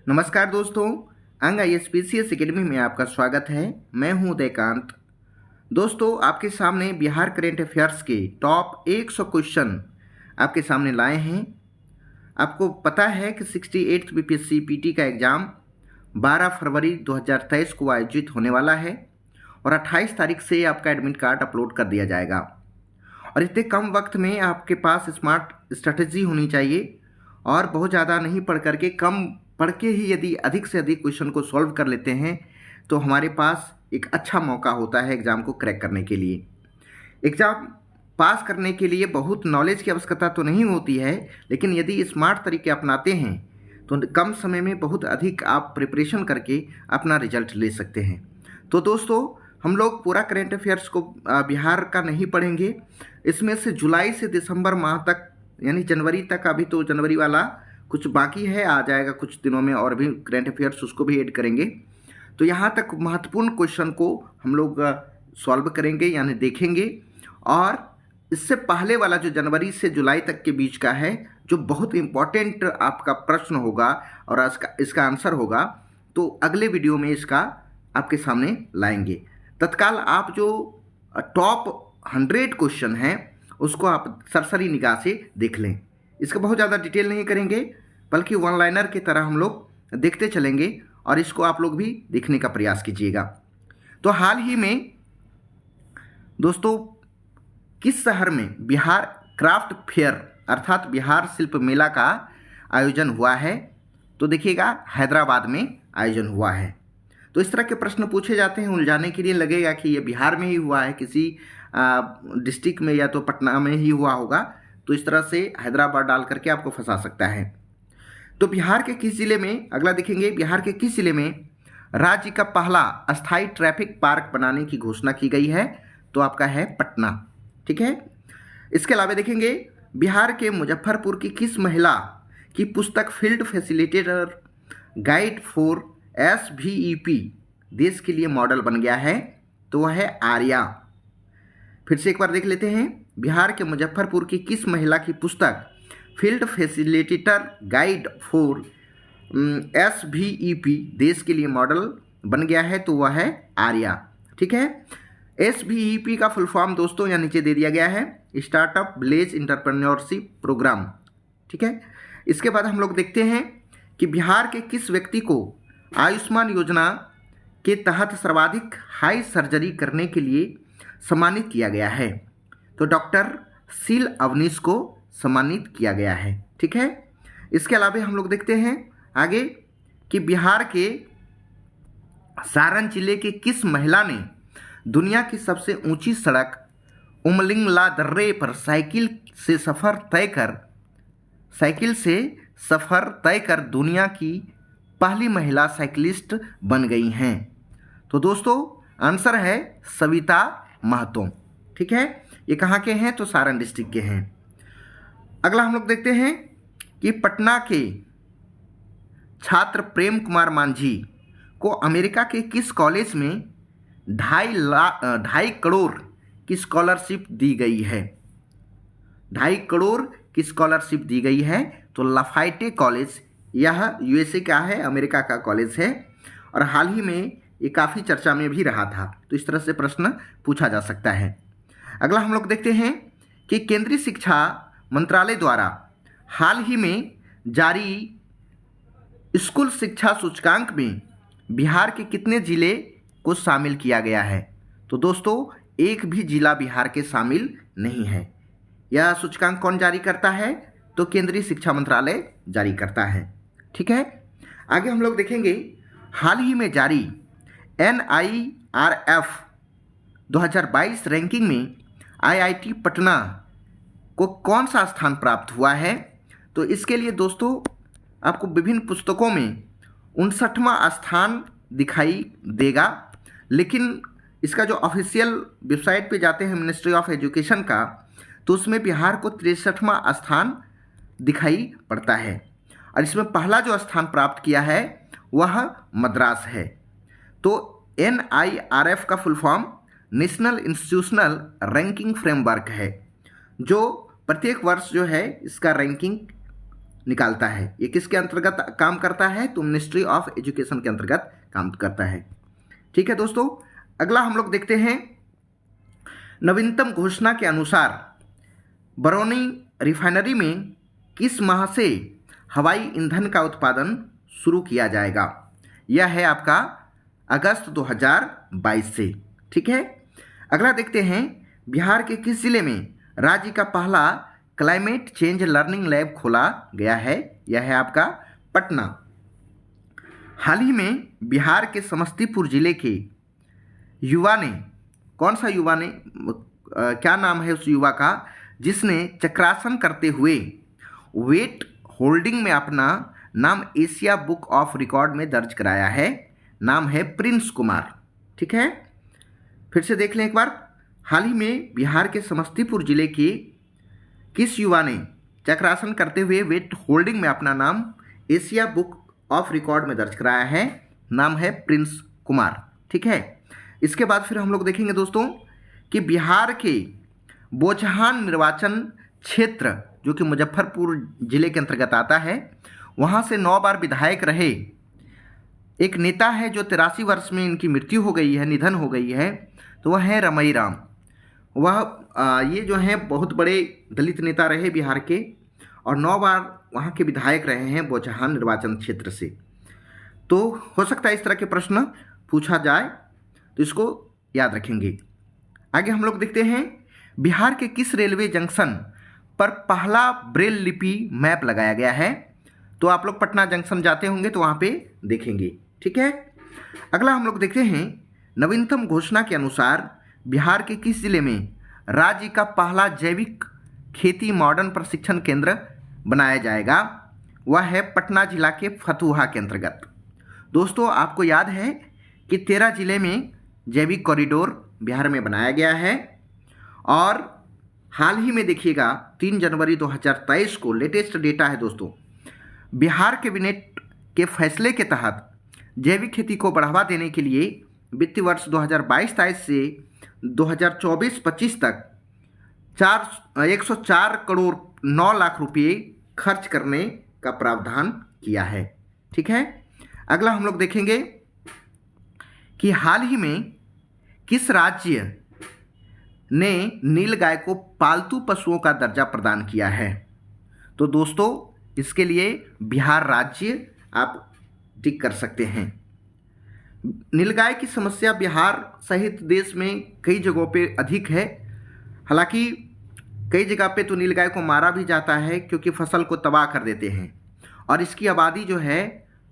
नमस्कार दोस्तों, अंग ISPCS एकेडमी में आपका स्वागत है। मैं हूं उदयकांत। दोस्तों, आपके सामने बिहार करेंट अफेयर्स के टॉप 100 क्वेश्चन आपके सामने लाए हैं। आपको पता है कि 68th BPSC PT का एग्ज़ाम 12 फरवरी 2023 को आयोजित होने वाला है और 28 तारीख से आपका एडमिट कार्ड अपलोड कर दिया जाएगा। और इतने कम वक्त में आपके पास स्मार्ट स्ट्रैटेजी होनी चाहिए और बहुत ज़्यादा नहीं पढ़ करके, कम पढ़ के ही यदि अधिक से अधिक क्वेश्चन को सॉल्व कर लेते हैं तो हमारे पास एक अच्छा मौका होता है एग्ज़ाम को क्रैक करने के लिए। एग्ज़ाम पास करने के लिए बहुत नॉलेज की आवश्यकता तो नहीं होती है, लेकिन यदि स्मार्ट तरीके अपनाते हैं तो कम समय में बहुत अधिक आप प्रिपरेशन करके अपना रिजल्ट ले सकते हैं। तो दोस्तों, हम लोग पूरा करेंट अफेयर्स को बिहार का नहीं पढ़ेंगे। इसमें से जुलाई से दिसंबर माह तक, यानी जनवरी तक, अभी तो जनवरी वाला कुछ बाकी है, आ जाएगा कुछ दिनों में और भी करेंट अफेयर्स, उसको भी ऐड करेंगे। तो यहाँ तक महत्वपूर्ण क्वेश्चन को हम लोग सॉल्व करेंगे, यानी देखेंगे। और इससे पहले वाला जो जनवरी से जुलाई तक के बीच का है, जो बहुत इम्पॉर्टेंट आपका प्रश्न होगा और इसका आंसर होगा, तो अगले वीडियो में इसका आपके सामने लाएंगे। तत्काल आप जो टॉप 100 क्वेश्चन हैं उसको आप सरसरी निगाह से देख लें। इसका बहुत ज़्यादा डिटेल नहीं करेंगे, बल्कि वन लाइनर की तरह हम लोग देखते चलेंगे और इसको आप लोग भी देखने का प्रयास कीजिएगा। तो हाल ही में दोस्तों, किस शहर में बिहार क्राफ्ट फेयर अर्थात बिहार शिल्प मेला का आयोजन हुआ है? तो देखिएगा, हैदराबाद में आयोजन हुआ है। तो इस तरह के प्रश्न पूछे जाते हैं, उलझाने के लिए लगेगा कि ये बिहार में ही हुआ है, किसी डिस्ट्रिक्ट में या तो पटना में ही हुआ होगा, तो इस तरह से हैदराबाद डाल करके आपको फंसा सकता है। तो बिहार के किस जिले में, अगला देखेंगे, बिहार के किस जिले में राज्य का पहला अस्थायी ट्रैफिक पार्क बनाने की घोषणा की गई है? तो आपका है पटना। ठीक है। इसके अलावा देखेंगे, बिहार के मुजफ्फरपुर की किस महिला की पुस्तक field facilitator guide for SVEP देश के लिए मॉडल बन गया है? तो वह है आर्या। फिर से एक बार देख लेते हैं, बिहार के मुजफ्फरपुर की किस महिला की पुस्तक field facilitator guide for SVEP देश के लिए मॉडल बन गया है? तो वह है आर्या। ठीक है। SVEP का फुल फॉर्म दोस्तों यहाँ नीचे दे दिया गया है, स्टार्टअप विलेज एंटरप्रेन्योरशिप प्रोग्राम। ठीक है। इसके बाद हम लोग देखते हैं कि बिहार के किस व्यक्ति को आयुष्मान योजना के तहत सर्वाधिक हाई सर्जरी करने के लिए सम्मानित किया गया है? तो डॉक्टर शील अवनीश को सम्मानित किया गया है। ठीक है। इसके अलावा हम लोग देखते हैं आगे कि बिहार के सारण जिले के किस महिला ने दुनिया की सबसे ऊंची सड़क उमलिंगला दर्रे पर साइकिल से सफ़र तय कर दुनिया की पहली महिला साइकिलिस्ट बन गई हैं? तो दोस्तों, आंसर है सविता महतो। ठीक है। ये कहाँ के हैं? तो सारण डिस्ट्रिक्ट के हैं। अगला हम लोग देखते हैं कि पटना के छात्र प्रेम कुमार मांझी को अमेरिका के किस कॉलेज में 2.5 करोड़ की स्कॉलरशिप दी गई है? 2.5 करोड़ की स्कॉलरशिप दी गई है। तो लाफाइटे कॉलेज, यह USA का है, अमेरिका का कॉलेज है और हाल ही में ये काफ़ी चर्चा में भी रहा था। तो इस तरह से प्रश्न पूछा जा सकता है। अगला हम लोग देखते हैं कि केंद्रीय शिक्षा मंत्रालय द्वारा हाल ही में जारी स्कूल शिक्षा सूचकांक में बिहार के कितने जिले को शामिल किया गया है? तो दोस्तों, एक भी जिला बिहार के शामिल नहीं है। यह सूचकांक कौन जारी करता है? तो केंद्रीय शिक्षा मंत्रालय जारी करता है। ठीक है। आगे हम लोग देखेंगे, हाल ही में जारी NIRF 2022 रैंकिंग में IIT पटना को कौन सा स्थान प्राप्त हुआ है? तो इसके लिए दोस्तों आपको विभिन्न पुस्तकों में 59वां स्थान दिखाई देगा, लेकिन इसका जो ऑफिशियल वेबसाइट पे जाते हैं मिनिस्ट्री ऑफ एजुकेशन का, तो उसमें बिहार को 63वां स्थान दिखाई पड़ता है और इसमें पहला जो स्थान प्राप्त किया है वह मद्रास है। तो NIRF का full form national institutional ranking framework है, जो प्रत्येक वर्ष जो है इसका रैंकिंग निकालता है। ये किसके अंतर्गत काम करता है? तो मिनिस्ट्री ऑफ एजुकेशन के अंतर्गत काम करता है। ठीक है दोस्तों, अगला हम लोग देखते हैं, नवीनतम घोषणा के अनुसार बरौनी रिफाइनरी में किस माह से हवाई ईंधन का उत्पादन शुरू किया जाएगा? यह है आपका अगस्त 2022 से। ठीक है, अगला देखते हैं, बिहार के किस जिले में राज्य का पहला क्लाइमेट चेंज लर्निंग लैब खोला गया है? यह है आपका पटना। हाल ही में बिहार के समस्तीपुर जिले के युवा ने, कौन सा युवा ने, क्या नाम है उस युवा का, जिसने चक्रासन करते हुए वेट होल्डिंग में अपना नाम एशिया बुक ऑफ रिकॉर्ड में दर्ज कराया है? नाम है प्रिंस कुमार। ठीक है, फिर से देख लें एक बार। हाल ही में बिहार के समस्तीपुर जिले के किस युवा ने चक्रासन करते हुए वेट होल्डिंग में अपना नाम एशिया बुक ऑफ रिकॉर्ड में दर्ज कराया है? नाम है प्रिंस कुमार। ठीक है, इसके बाद फिर हम लोग देखेंगे दोस्तों कि बिहार के बोचहान निर्वाचन क्षेत्र, जो कि मुजफ्फरपुर जिले के अंतर्गत आता है, वहाँ से 9 बार विधायक रहे एक नेता है, जो 83 वर्ष में इनकी मृत्यु हो गई है, निधन हो गई है, तो वह है रमई राम। वह ये जो हैं बहुत बड़े दलित नेता रहे बिहार के, और 9 बार वहाँ के विधायक रहे हैं बोचहान निर्वाचन क्षेत्र से। तो हो सकता है इस तरह के प्रश्न पूछा जाए, तो इसको याद रखेंगे। आगे हम लोग देखते हैं, बिहार के किस रेलवे जंक्शन पर पहला ब्रेल लिपि मैप लगाया गया है? तो आप लोग पटना जंक्शन जाते होंगे तो वहाँ पे देखेंगे। ठीक है, अगला हम लोग देखते हैं, नवीनतम घोषणा के अनुसार बिहार के किस जिले में राज्य का पहला जैविक खेती मॉडर्न प्रशिक्षण केंद्र बनाया जाएगा? वह है पटना जिला के फतुहा के अंतर्गत। दोस्तों, आपको याद है कि 13 जिले में जैविक कॉरिडोर बिहार में बनाया गया है, और हाल ही में देखिएगा 3 जनवरी 2023 को लेटेस्ट डेटा है दोस्तों, बिहार कैबिनेट के फैसले के तहत जैविक खेती को बढ़ावा देने के लिए वित्तीय वर्ष 2022-23 से 2024-25 तक 104 करोड़ 9 लाख रुपये खर्च करने का प्रावधान किया है। ठीक है, अगला हम लोग देखेंगे कि हाल ही में किस राज्य ने नीलगाय को पालतू पशुओं का दर्जा प्रदान किया है? तो दोस्तों, इसके लिए बिहार राज्य आप टिक कर सकते हैं। नीलगाय की समस्या बिहार सहित देश में कई जगहों पे अधिक है। हालांकि कई जगह पे तो नीलगाय को मारा भी जाता है क्योंकि फसल को तबाह कर देते हैं, और इसकी आबादी जो है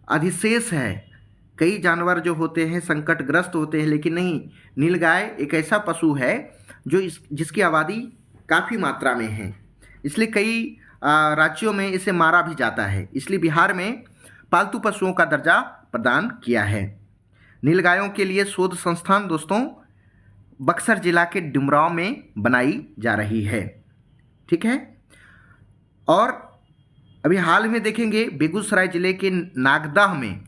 अधिशेष है। कई जानवर जो होते हैं संकटग्रस्त होते हैं, लेकिन नहीं, नीलगाय एक ऐसा पशु है जो जिसकी आबादी काफ़ी मात्रा में है, इसलिए कई राज्यों में इसे मारा भी जाता है। इसलिए बिहार में पालतू पशुओं का दर्जा प्रदान किया है। नीलगायों के लिए शोध संस्थान दोस्तों बक्सर जिला के डुमरांव में बनाई जा रही है। ठीक है, और अभी हाल में देखेंगे बेगूसराय जिले के नागदाह में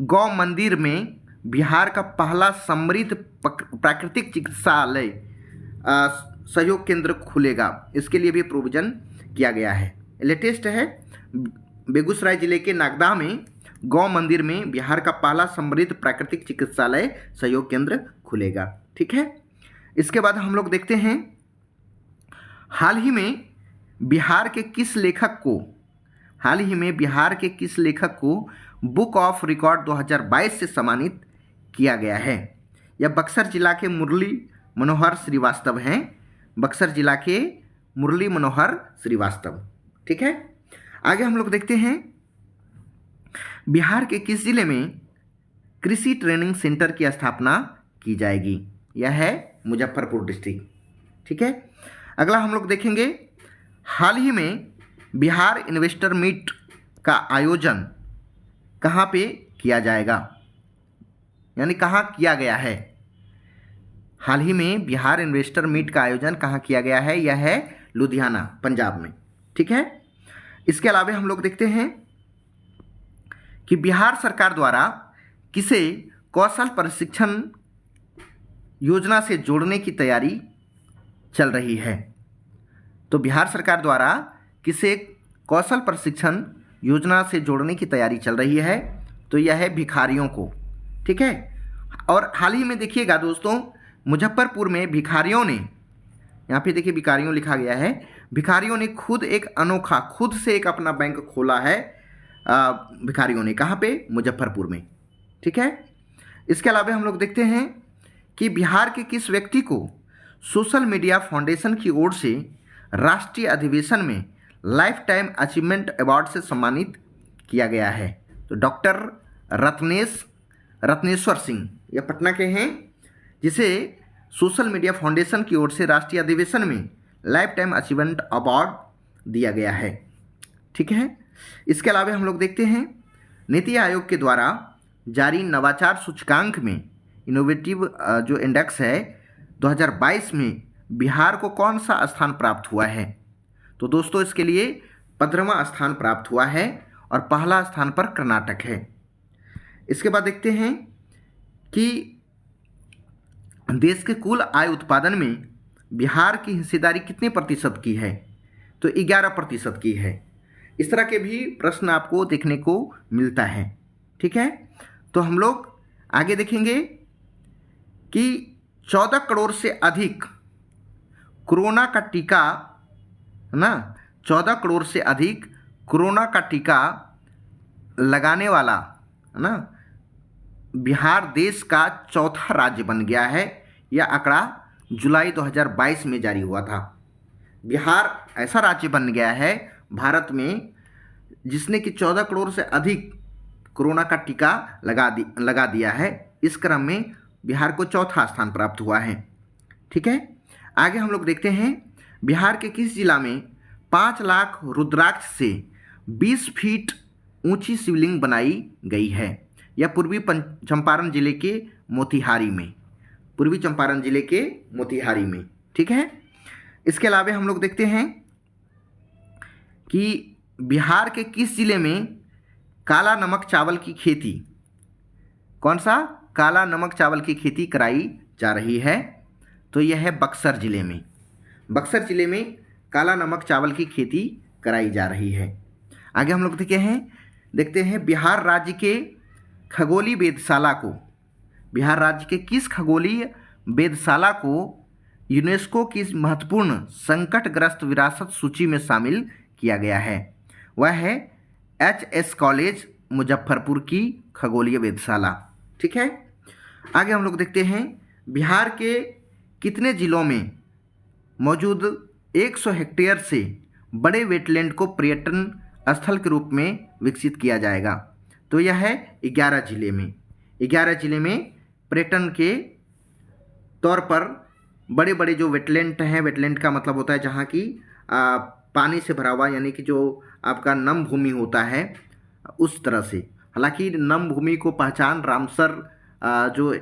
गौ मंदिर में बिहार का पहला समृद्ध प्राकृतिक चिकित्सालय सहयोग केंद्र खुलेगा। इसके लिए भी प्रोविजन किया गया है। लेटेस्ट है, बेगूसराय जिले के नागदा में गौ मंदिर में बिहार का पहला समृद्ध प्राकृतिक चिकित्सालय सहयोग केंद्र खुलेगा। ठीक है, इसके बाद हम लोग देखते हैं, हाल ही में बिहार के किस लेखक को बुक ऑफ रिकॉर्ड 2022 से सम्मानित किया गया है? यह बक्सर जिला के मुरली मनोहर श्रीवास्तव हैं। बक्सर जिला के मुरली मनोहर श्रीवास्तव। ठीक है, आगे हम लोग देखते हैं, बिहार के किस जिले में कृषि ट्रेनिंग सेंटर की स्थापना की जाएगी? यह है मुजफ्फरपुर डिस्ट्रिक्ट। ठीक है, अगला हम लोग देखेंगे, हाल ही में बिहार इन्वेस्टर मीट का आयोजन कहाँ पे किया जाएगा, यानी कहाँ किया गया है? हाल ही में बिहार इन्वेस्टर मीट का आयोजन कहाँ किया गया है? यह है लुधियाना, पंजाब में। ठीक है, इसके अलावा हम लोग देखते हैं कि बिहार सरकार द्वारा किसे कौशल प्रशिक्षण योजना से जोड़ने की तैयारी चल रही है? तो बिहार सरकार द्वारा किसे कौशल प्रशिक्षण योजना से जोड़ने की तैयारी चल रही है। तो यह है भिखारियों को, ठीक है। और हाल ही में देखिएगा दोस्तों, मुजफ्फरपुर में भिखारियों ने, यहाँ पे देखिए भिखारियों लिखा गया है, भिखारियों ने खुद एक अनोखा, खुद से एक अपना बैंक खोला है भिखारियों ने। कहाँ पे? मुजफ्फरपुर में, ठीक है। इसके अलावा हम लोग देखते हैं कि बिहार के किस व्यक्ति को सोशल मीडिया फाउंडेशन की ओर से राष्ट्रीय अधिवेशन में लाइफ टाइम अचीवमेंट अवार्ड से सम्मानित किया गया है। तो डॉक्टर रत्नेश्वर सिंह, यह पटना के हैं, जिसे सोशल मीडिया फाउंडेशन की ओर से राष्ट्रीय अधिवेशन में लाइफ टाइम अचीवमेंट अवार्ड दिया गया है, ठीक है। इसके अलावा हम लोग देखते हैं नीति आयोग के द्वारा जारी नवाचार सूचकांक में इनोवेटिव जो इंडेक्स है 2022 में बिहार को कौन सा स्थान प्राप्त हुआ है? तो दोस्तों इसके लिए 15वां स्थान प्राप्त हुआ है और पहला स्थान पर कर्नाटक है। इसके बाद देखते हैं कि देश के कुल आय उत्पादन में बिहार की हिस्सेदारी कितने प्रतिशत की है? तो 11% की है। इस तरह के भी प्रश्न आपको देखने को मिलता है, ठीक है। तो हम लोग आगे देखेंगे कि 14 करोड़ से अधिक कोरोना का टीका, है ना, 14 करोड़ से अधिक कोरोना का टीका लगाने वाला, है ना, बिहार देश का चौथा राज्य बन गया है। यह आंकड़ा जुलाई 2022 में जारी हुआ था। बिहार ऐसा राज्य बन गया है भारत में जिसने कि 14 करोड़ से अधिक कोरोना का टीका लगा दिया है। इस क्रम में बिहार को चौथा स्थान प्राप्त हुआ है, ठीक है। आगे हम लोग देखते हैं बिहार के किस जिला में 5 लाख रुद्राक्ष से 20 फीट ऊंची शिवलिंग बनाई गई है? यह पूर्वी चंपारण जिले के मोतिहारी में, पूर्वी चंपारण जिले के मोतिहारी में, ठीक है। इसके अलावा हम लोग देखते हैं कि बिहार के किस जिले में काला नमक चावल की खेती, कौन सा काला नमक चावल की खेती कराई जा रही है? तो यह है बक्सर जिले में। बक्सर जिले में काला नमक चावल की खेती कराई जा रही है। आगे हम लोग देखते हैं बिहार राज्य के खगोलीय वेधशाला को, बिहार राज्य के किस खगोलीय वेधशाला को यूनेस्को की महत्वपूर्ण संकटग्रस्त विरासत सूची में शामिल किया गया है? वह है HS कॉलेज मुजफ्फरपुर की खगोलीय वेधशाला, ठीक है। आगे हम लोग देखते हैं बिहार के कितने जिलों में मौजूद 100 हेक्टेयर से बड़े वेटलैंड को पर्यटन स्थल के रूप में विकसित किया जाएगा? तो यह है 11 जिले में। 11 जिले में पर्यटन के तौर पर बड़े बड़े जो वेटलैंड हैं, वेटलैंड का मतलब होता है जहाँ की पानी से भरा हुआ, यानी कि जो आपका नम भूमि होता है उस तरह से। हालांकि नम भूमि को पहचान रामसर जो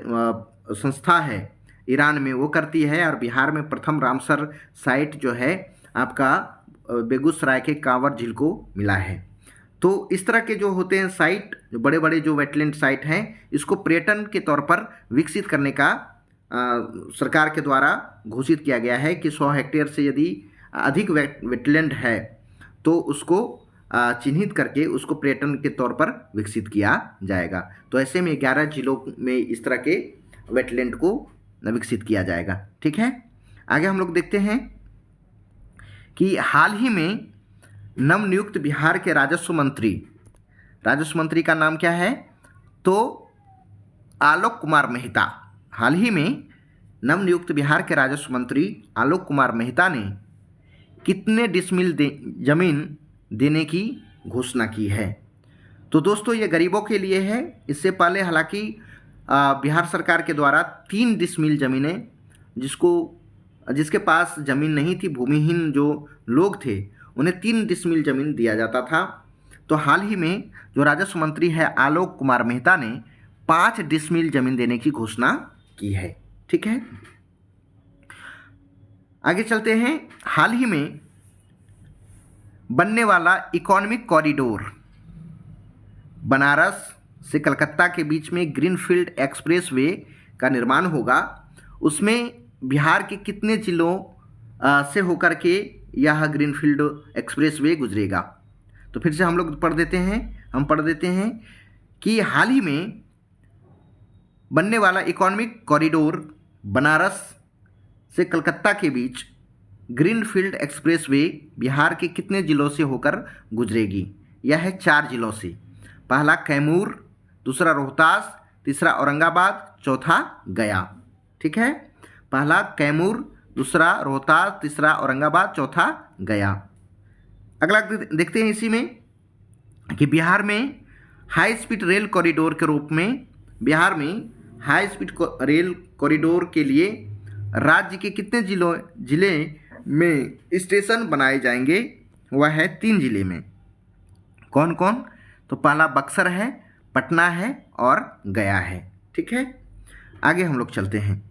संस्था है ईरान में वो करती है, और बिहार में प्रथम रामसर साइट जो है आपका बेगूसराय के कांवर झील को मिला है। तो इस तरह के जो होते हैं साइट, जो बड़े बड़े जो वेटलैंड साइट हैं, इसको पर्यटन के तौर पर विकसित करने का सरकार के द्वारा घोषित किया गया है कि 100 हेक्टेयर से यदि अधिक वेटलैंड है तो उसको चिन्हित करके उसको पर्यटन के तौर पर विकसित किया जाएगा। तो ऐसे में 11 जिलों में इस तरह के वेटलैंड को विकसित किया जाएगा, ठीक है। आगे हम लोग देखते हैं कि हाल ही में नवनियुक्त बिहार के राजस्व मंत्री का नाम क्या है? तो आलोक कुमार मेहता। हाल ही में नवनियुक्त बिहार के राजस्व मंत्री आलोक कुमार मेहता ने कितने डिसमिल जमीन देने की घोषणा की है? तो दोस्तों ये गरीबों के लिए है। इससे पहले हालांकि बिहार सरकार के द्वारा 3 डिसमिल ज़मीनें, जिसके पास ज़मीन नहीं थी, भूमिहीन जो लोग थे, उन्हें 3 डिसमिल ज़मीन दिया जाता था। तो हाल ही में जो राजस्व मंत्री है आलोक कुमार मेहता ने 5 डिसमिल ज़मीन देने की घोषणा की है, ठीक है। आगे चलते हैं। हाल ही में बनने वाला इकोनॉमिक कॉरिडोर, बनारस से कलकत्ता के बीच में ग्रीनफील्ड एक्सप्रेसवे का निर्माण होगा। उसमें बिहार के कितने जिलों से होकर के यह ग्रीनफील्ड एक्सप्रेसवे गुजरेगा? तो फिर से हम लोग पढ़ देते हैं कि हाल ही में बनने वाला इकोनॉमिक कॉरिडोर बनारस से कलकत्ता के बीच ग्रीनफील्ड एक्सप्रेसवे बिहार के कितने जिलों से होकर गुजरेगी? यह है 4 जिलों से। पहला कैमूर, दूसरा रोहतास, तीसरा औरंगाबाद, चौथा गया। ठीक है, पहला कैमूर, दूसरा रोहतास, तीसरा औरंगाबाद, चौथा गया। अगला देखते हैं इसी में कि बिहार में हाई स्पीड रेल कॉरिडोर के रूप में बिहार में हाई स्पीड रेल कॉरिडोर के लिए राज्य के कितने जिले में स्टेशन बनाए जाएंगे? वह है 3 जिले में। कौन कौन? तो पहला बक्सर है, पटना है और गया है। ठीक है, आगे हम लोग चलते हैं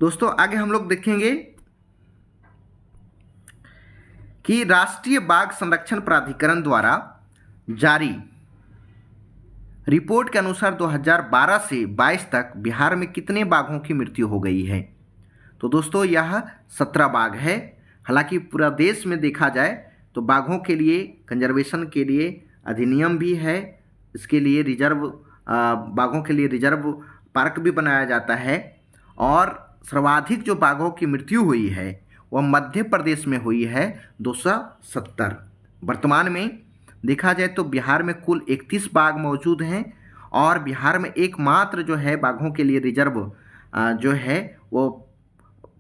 दोस्तों। आगे हम लोग देखेंगे कि राष्ट्रीय बाघ संरक्षण प्राधिकरण द्वारा जारी रिपोर्ट के अनुसार 2012 से 22 तक बिहार में कितने बाघों की मृत्यु हो गई है? तो दोस्तों यह 17 बाघ है। हालांकि पूरा देश में देखा जाए तो बाघों के लिए कंजर्वेशन के लिए अधिनियम भी है, इसके लिए रिजर्व बाघों के लिए रिजर्व पार्क भी बनाया जाता है। और सर्वाधिक जो बाघों की मृत्यु हुई है वह मध्य प्रदेश में हुई है 270। वर्तमान में देखा जाए तो बिहार में कुल 31 बाघ मौजूद हैं और बिहार में एकमात्र जो है बाघों के लिए रिजर्व जो है वो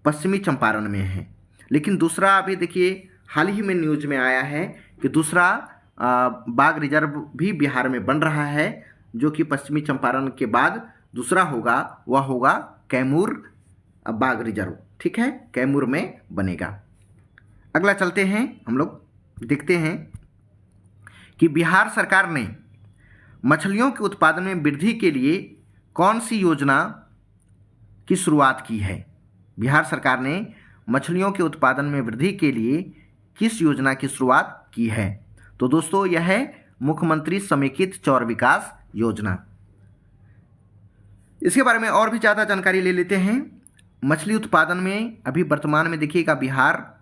पश्चिमी चंपारण में है। लेकिन दूसरा अभी देखिए हाल ही में न्यूज में आया है कि दूसरा बाघ रिजर्व भी बिहार में बन रहा है, जो कि पश्चिमी चंपारण के बाद दूसरा होगा, वह होगा कैमूर बाघ रिजर्व। ठीक है, कैमूर में बनेगा। अगला चलते हैं, हम लोग देखते हैं कि बिहार सरकार ने मछलियों के उत्पादन में वृद्धि के लिए कौन सी योजना की शुरुआत की है? बिहार सरकार ने मछलियों के उत्पादन में वृद्धि के लिए किस योजना की शुरुआत की है? तो दोस्तों यह है मुख्यमंत्री समेकित चौर विकास योजना। इसके बारे में और भी ज़्यादा जानकारी ले लेते हैं। मछली उत्पादन में अभी वर्तमान में देखिएगा बिहार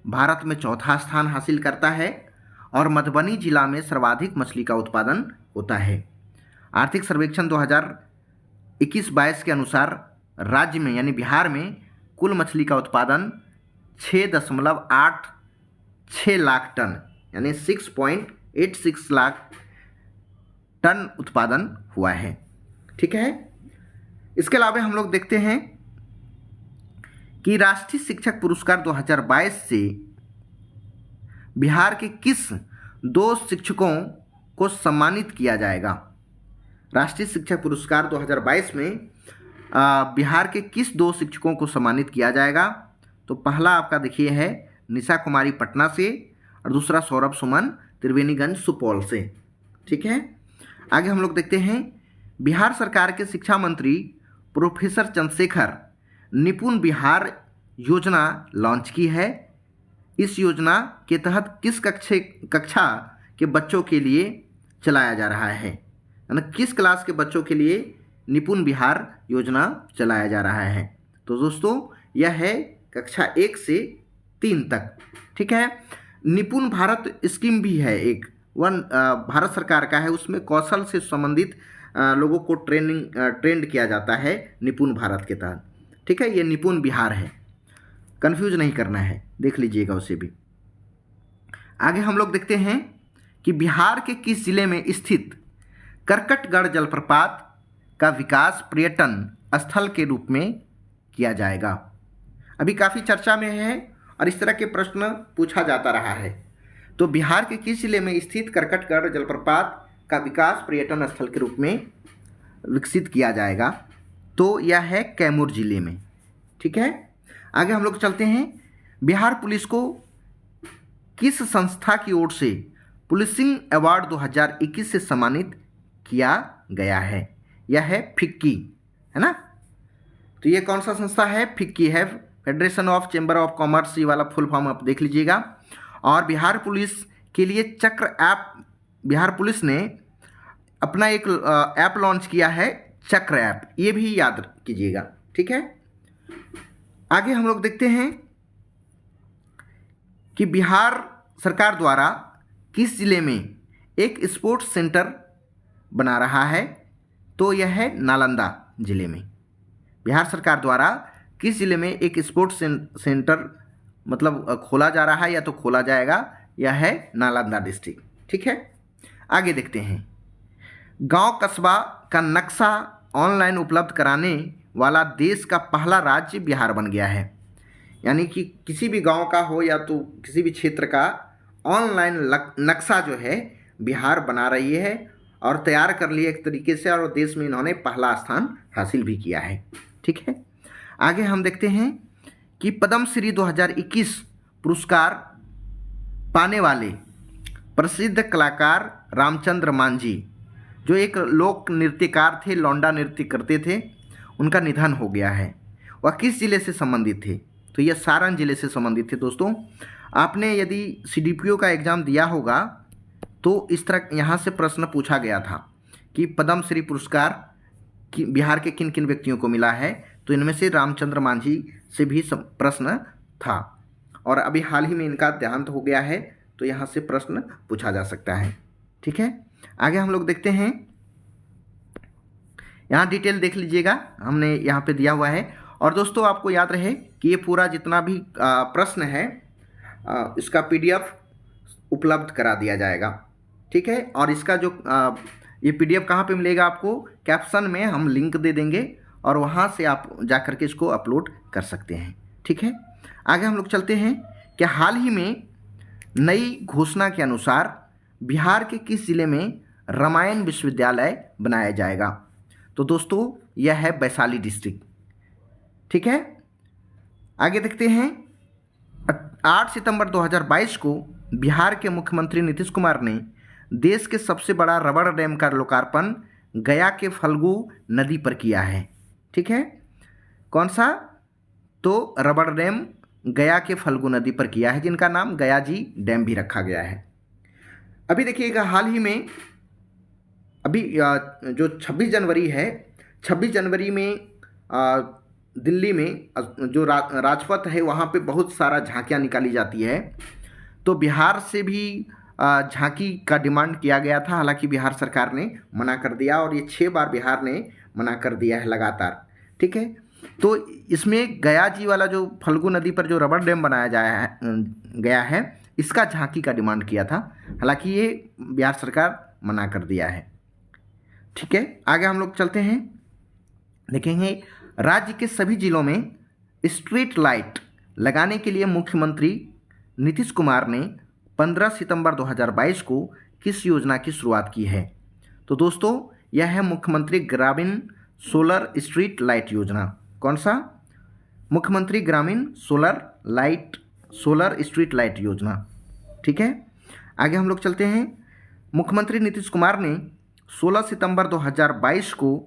भारत में चौथा स्थान हासिल करता है और मधुबनी जिला में सर्वाधिक मछली का उत्पादन होता है। आर्थिक सर्वेक्षण 2021-22 के अनुसार राज्य में यानी बिहार में कुल मछली का उत्पादन 6.86 लाख टन यानी 6.86 लाख टन उत्पादन हुआ है। ठीक है, इसके अलावा हम लोग देखते हैं कि राष्ट्रीय शिक्षक पुरस्कार 2022 से बिहार के किस 2 शिक्षकों को सम्मानित किया जाएगा? राष्ट्रीय शिक्षक पुरस्कार 2022 में बिहार के किस 2 शिक्षकों को सम्मानित किया जाएगा? तो पहला आपका देखिए है निशा कुमारी पटना से और दूसरा सौरभ सुमन त्रिवेणीगंज सुपौल से। ठीक है, आगे हम लोग देखते हैं बिहार सरकार के शिक्षा मंत्री प्रोफेसर चंद्रशेखर निपुण बिहार योजना लॉन्च की है। इस योजना के तहत किस कक्षा के बच्चों के लिए चलाया जा रहा है? यानी किस क्लास के बच्चों के लिए निपुण बिहार योजना चलाया जा रहा है? तो दोस्तों यह है कक्षा 1 से 3 तक। ठीक है, निपुण भारत स्कीम भी है एक भारत सरकार का है, उसमें कौशल से संबंधित लोगों को ट्रेंड किया जाता है निपुण भारत के तहत। ठीक है, ये निपुण बिहार है, कंफ्यूज नहीं करना है, देख लीजिएगा उसे भी। आगे हम लोग देखते हैं कि बिहार के किस जिले में स्थित करकटगढ़ जलप्रपात का विकास पर्यटन स्थल के रूप में किया जाएगा? अभी काफ़ी चर्चा में है और इस तरह के प्रश्न पूछा जाता रहा है। तो बिहार के किस जिले में स्थित करकटगढ़ जलप्रपात का विकास पर्यटन स्थल के रूप में विकसित किया जाएगा? तो यह है कैमूर जिले में। ठीक है, आगे हम लोग चलते हैं। बिहार पुलिस को किस संस्था की ओर से पुलिसिंग अवार्ड 2021 से सम्मानित किया गया है? यह है फिक्की, है ना। तो ये कौन सा संस्था है? फिक्की है, federation of chamber of commerce, ये वाला फुल फॉर्म आप देख लीजिएगा। और बिहार पुलिस के लिए चक्र ऐप, बिहार पुलिस ने अपना एक ऐप लॉन्च किया है, चक्र ऐप, ये भी याद कीजिएगा। ठीक है, आगे हम लोग देखते हैं कि बिहार सरकार द्वारा किस जिले में एक स्पोर्ट्स सेंटर बना रहा है? तो यह है नालंदा जिले में। बिहार सरकार द्वारा किस जिले में एक स्पोर्ट्स सेंटर मतलब खोला जा रहा है या तो खोला जाएगा? यह है नालंदा डिस्ट्रिक्ट। ठीक है, आगे देखते हैं। गांव कस्बा का नक्शा ऑनलाइन उपलब्ध कराने वाला देश का पहला राज्य बिहार बन गया है। यानी कि किसी भी गांव का हो या तो किसी भी क्षेत्र का ऑनलाइन नक्शा जो है बिहार बना रही है और तैयार कर लिया एक तरीके से, और देश में इन्होंने पहला स्थान हासिल भी किया है। ठीक है, आगे हम देखते हैं कि पद्म श्री 2021 पुरस्कार पाने वाले प्रसिद्ध कलाकार रामचंद्र मांझी, जो एक लोक नृत्यकार थे, लौंडा नृत्य करते थे, उनका निधन हो गया है। वह किस जिले से संबंधित थे? तो यह सारण जिले से संबंधित थे। दोस्तों, आपने यदि CDPO का एग्ज़ाम दिया होगा तो इस तरह यहाँ से प्रश्न पूछा गया था कि पद्म श्री पुरस्कार बिहार के किन किन व्यक्तियों को मिला है, तो इनमें से रामचंद्र मांझी से भी प्रश्न था, और अभी हाल ही में इनका देहांत हो गया है, तो यहाँ से प्रश्न पूछा जा सकता है। ठीक है, आगे हम लोग देखते हैं। यहाँ डिटेल देख लीजिएगा, हमने यहाँ पे दिया हुआ है। और दोस्तों, आपको याद रहे कि ये पूरा जितना भी प्रश्न है इसका PDF उपलब्ध करा दिया जाएगा। ठीक है, और इसका जो ये PDF कहाँ पे मिलेगा आपको? कैप्शन में हम लिंक दे देंगे और वहाँ से आप जा कर के इसको अपलोड कर सकते हैं। ठीक है, आगे हम लोग चलते हैं कि हाल ही में नई घोषणा के अनुसार बिहार के किस जिले में रामायण विश्वविद्यालय बनाया जाएगा? तो दोस्तों, यह है वैशाली डिस्ट्रिक्ट। ठीक है, आगे देखते हैं। 8 सितंबर 2022 को बिहार के मुख्यमंत्री नीतीश कुमार ने देश के सबसे बड़ा रबड़ डैम का लोकार्पण गया के फल्गु नदी पर किया है। ठीक है, कौन सा? तो रबड़ डैम गया के फल्गु नदी पर किया है, जिनका नाम गया जी डैम भी रखा गया है। अभी देखिएगा, हाल ही में अभी जो 26 जनवरी है, 26 जनवरी में दिल्ली में जो राजपथ है वहाँ पे बहुत सारा झांकियाँ निकाली जाती है। तो बिहार से भी झांकी का डिमांड किया गया था, हालांकि बिहार सरकार ने मना कर दिया, और ये 6 बार बिहार ने मना कर दिया है लगातार। ठीक है, तो इसमें गया जी वाला जो फल्गु नदी पर जो रबड़ डैम बनाया गया है, इसका झांकी का डिमांड किया था, हालांकि ये बिहार सरकार मना कर दिया है। ठीक है, आगे हम लोग चलते हैं, देखेंगे राज्य के सभी जिलों में स्ट्रीट लाइट लगाने के लिए मुख्यमंत्री नीतीश कुमार ने 15 सितंबर 2022 को किस योजना की शुरुआत की है? तो दोस्तों, यह है मुख्यमंत्री ग्रामीण सोलर स्ट्रीट लाइट योजना। कौन सा? मुख्यमंत्री ग्रामीण सोलर स्ट्रीट लाइट योजना। ठीक है, आगे हम लोग चलते हैं। मुख्यमंत्री नीतीश कुमार ने 16 सितंबर 2022 को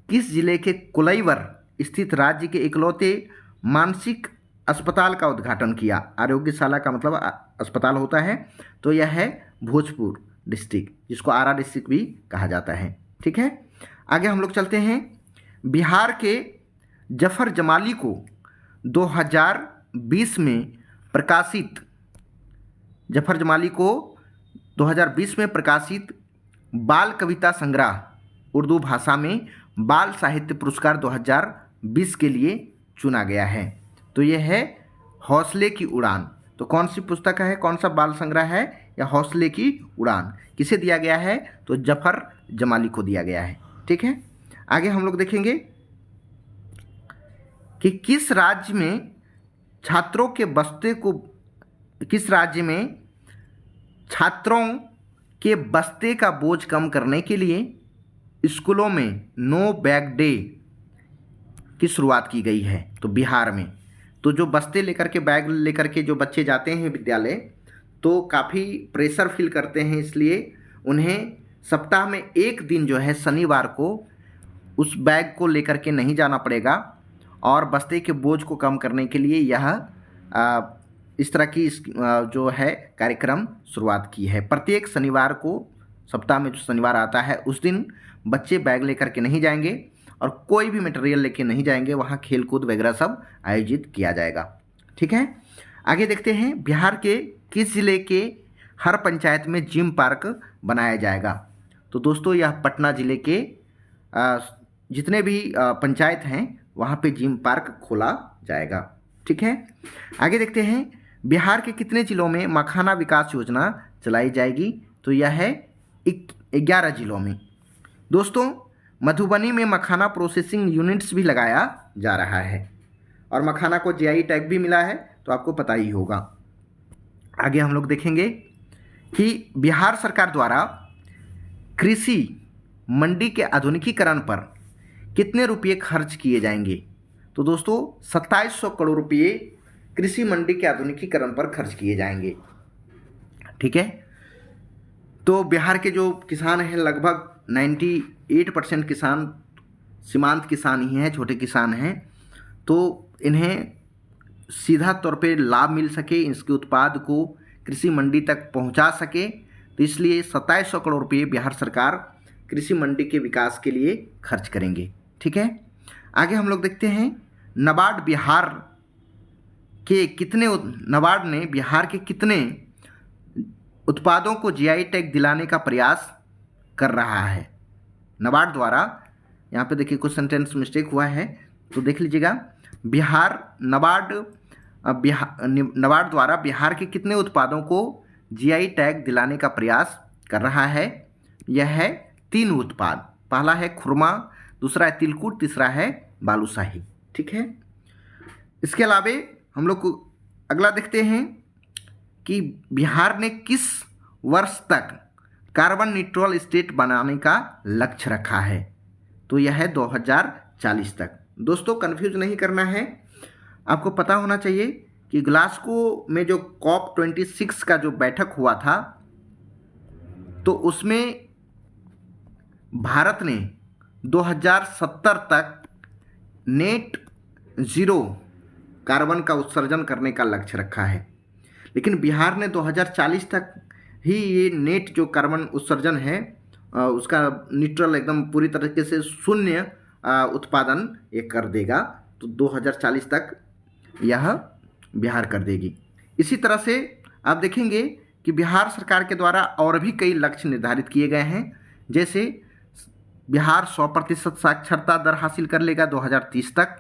किस जिले के कोलाइवर स्थित राज्य के इकलौते मानसिक अस्पताल का उद्घाटन किया? आरोग्यशाला का मतलब अस्पताल होता है, तो यह है भोजपुर डिस्ट्रिक्ट, जिसको आरा डिस्ट्रिक्ट भी कहा जाता है। ठीक है, आगे हम लोग चलते हैं। बिहार के जफर जमाली को 2020 में प्रकाशित बाल कविता संग्रह उर्दू भाषा में बाल साहित्य पुरस्कार 2020 के लिए चुना गया है। तो यह है हौसले की उड़ान। तो कौन सी पुस्तक है, कौन सा बाल संग्रह है? या हौसले की उड़ान किसे दिया गया है? तो जफर जमाली को दिया गया है। ठीक है, आगे हम लोग देखेंगे कि किस राज्य में छात्रों के बस्ते का बोझ कम करने के लिए स्कूलों में नो बैग डे की शुरुआत की गई है? तो बिहार में तो जो बस्ते लेकर के, बैग लेकर के जो बच्चे जाते हैं विद्यालय, तो काफ़ी प्रेशर फील करते हैं, इसलिए उन्हें सप्ताह में एक दिन जो है शनिवार को उस बैग को लेकर के नहीं जाना पड़ेगा, और बस्ते के बोझ को कम करने के लिए यह इस तरह की जो है कार्यक्रम शुरुआत की है। प्रत्येक शनिवार को, सप्ताह में जो शनिवार आता है उस दिन बच्चे बैग लेकर के नहीं जाएंगे और कोई भी मटेरियल लेके नहीं जाएंगे, वहाँ खेल कूद वगैरह सब आयोजित किया जाएगा। ठीक है, आगे देखते हैं, बिहार के किस जिले के हर पंचायत में जिम पार्क बनाया जाएगा? तो दोस्तों यह पटना जिले के जितने भी पंचायत हैं वहाँ पे जिम पार्क खोला जाएगा। ठीक है, आगे देखते हैं, बिहार के कितने जिलों में मखाना विकास योजना चलाई जाएगी? तो यह है 11 जिलों में। दोस्तों मधुबनी में मखाना प्रोसेसिंग यूनिट्स भी लगाया जा रहा है और मखाना को जीआई टैग भी मिला है, तो आपको पता ही होगा। आगे हम लोग देखेंगे कि बिहार सरकार द्वारा कृषि मंडी के आधुनिकीकरण पर कितने रुपये खर्च किए जाएंगे? तो दोस्तों 2700 करोड़ रुपये कृषि मंडी के आधुनिकीकरण पर खर्च किए जाएंगे। ठीक है, तो बिहार के जो किसान हैं लगभग 98% किसान सीमांत किसान ही हैं, छोटे किसान हैं, तो इन्हें सीधा तौर पे लाभ मिल सके, इसके उत्पाद को कृषि मंडी तक पहुंचा सके, तो इसलिए 2700 करोड़ रुपये बिहार सरकार कृषि मंडी के विकास के लिए खर्च करेंगे। ठीक है, आगे हम लोग देखते हैं, नाबार्ड ने बिहार के कितने उत्पादों को जीआई टैग दिलाने का प्रयास कर रहा है? नाबार्ड द्वारा, यहाँ पे देखिए कुछ सेंटेंस मिस्टेक हुआ है तो देख लीजिएगा। नाबार्ड द्वारा बिहार के कितने उत्पादों को जीआई टैग दिलाने का प्रयास कर रहा है? यह है 3 उत्पाद। पहला है खुरमा, दूसरा है तिलकुट, तीसरा है बालूशाही। ठीक है, इसके अलावा हम लोग अगला देखते हैं कि बिहार ने किस वर्ष तक कार्बन न्यूट्रल स्टेट बनाने का लक्ष्य रखा है? तो यह है 2040 तक। दोस्तों कंफ्यूज नहीं करना है, आपको पता होना चाहिए कि ग्लासगो में जो COP26 का जो बैठक हुआ था, तो उसमें भारत ने 2070 तक नेट ज़ीरो कार्बन का उत्सर्जन करने का लक्ष्य रखा है, लेकिन बिहार ने 2040 तक ही ये नेट जो कार्बन उत्सर्जन है उसका न्यूट्रल एकदम पूरी तरीके से शून्य उत्पादन ये कर देगा, तो 2040 तक यह बिहार कर देगी। इसी तरह से आप देखेंगे कि बिहार सरकार के द्वारा और भी कई लक्ष्य निर्धारित किए गए हैं, जैसे बिहार 100% साक्षरता दर हासिल कर लेगा 2030 तक।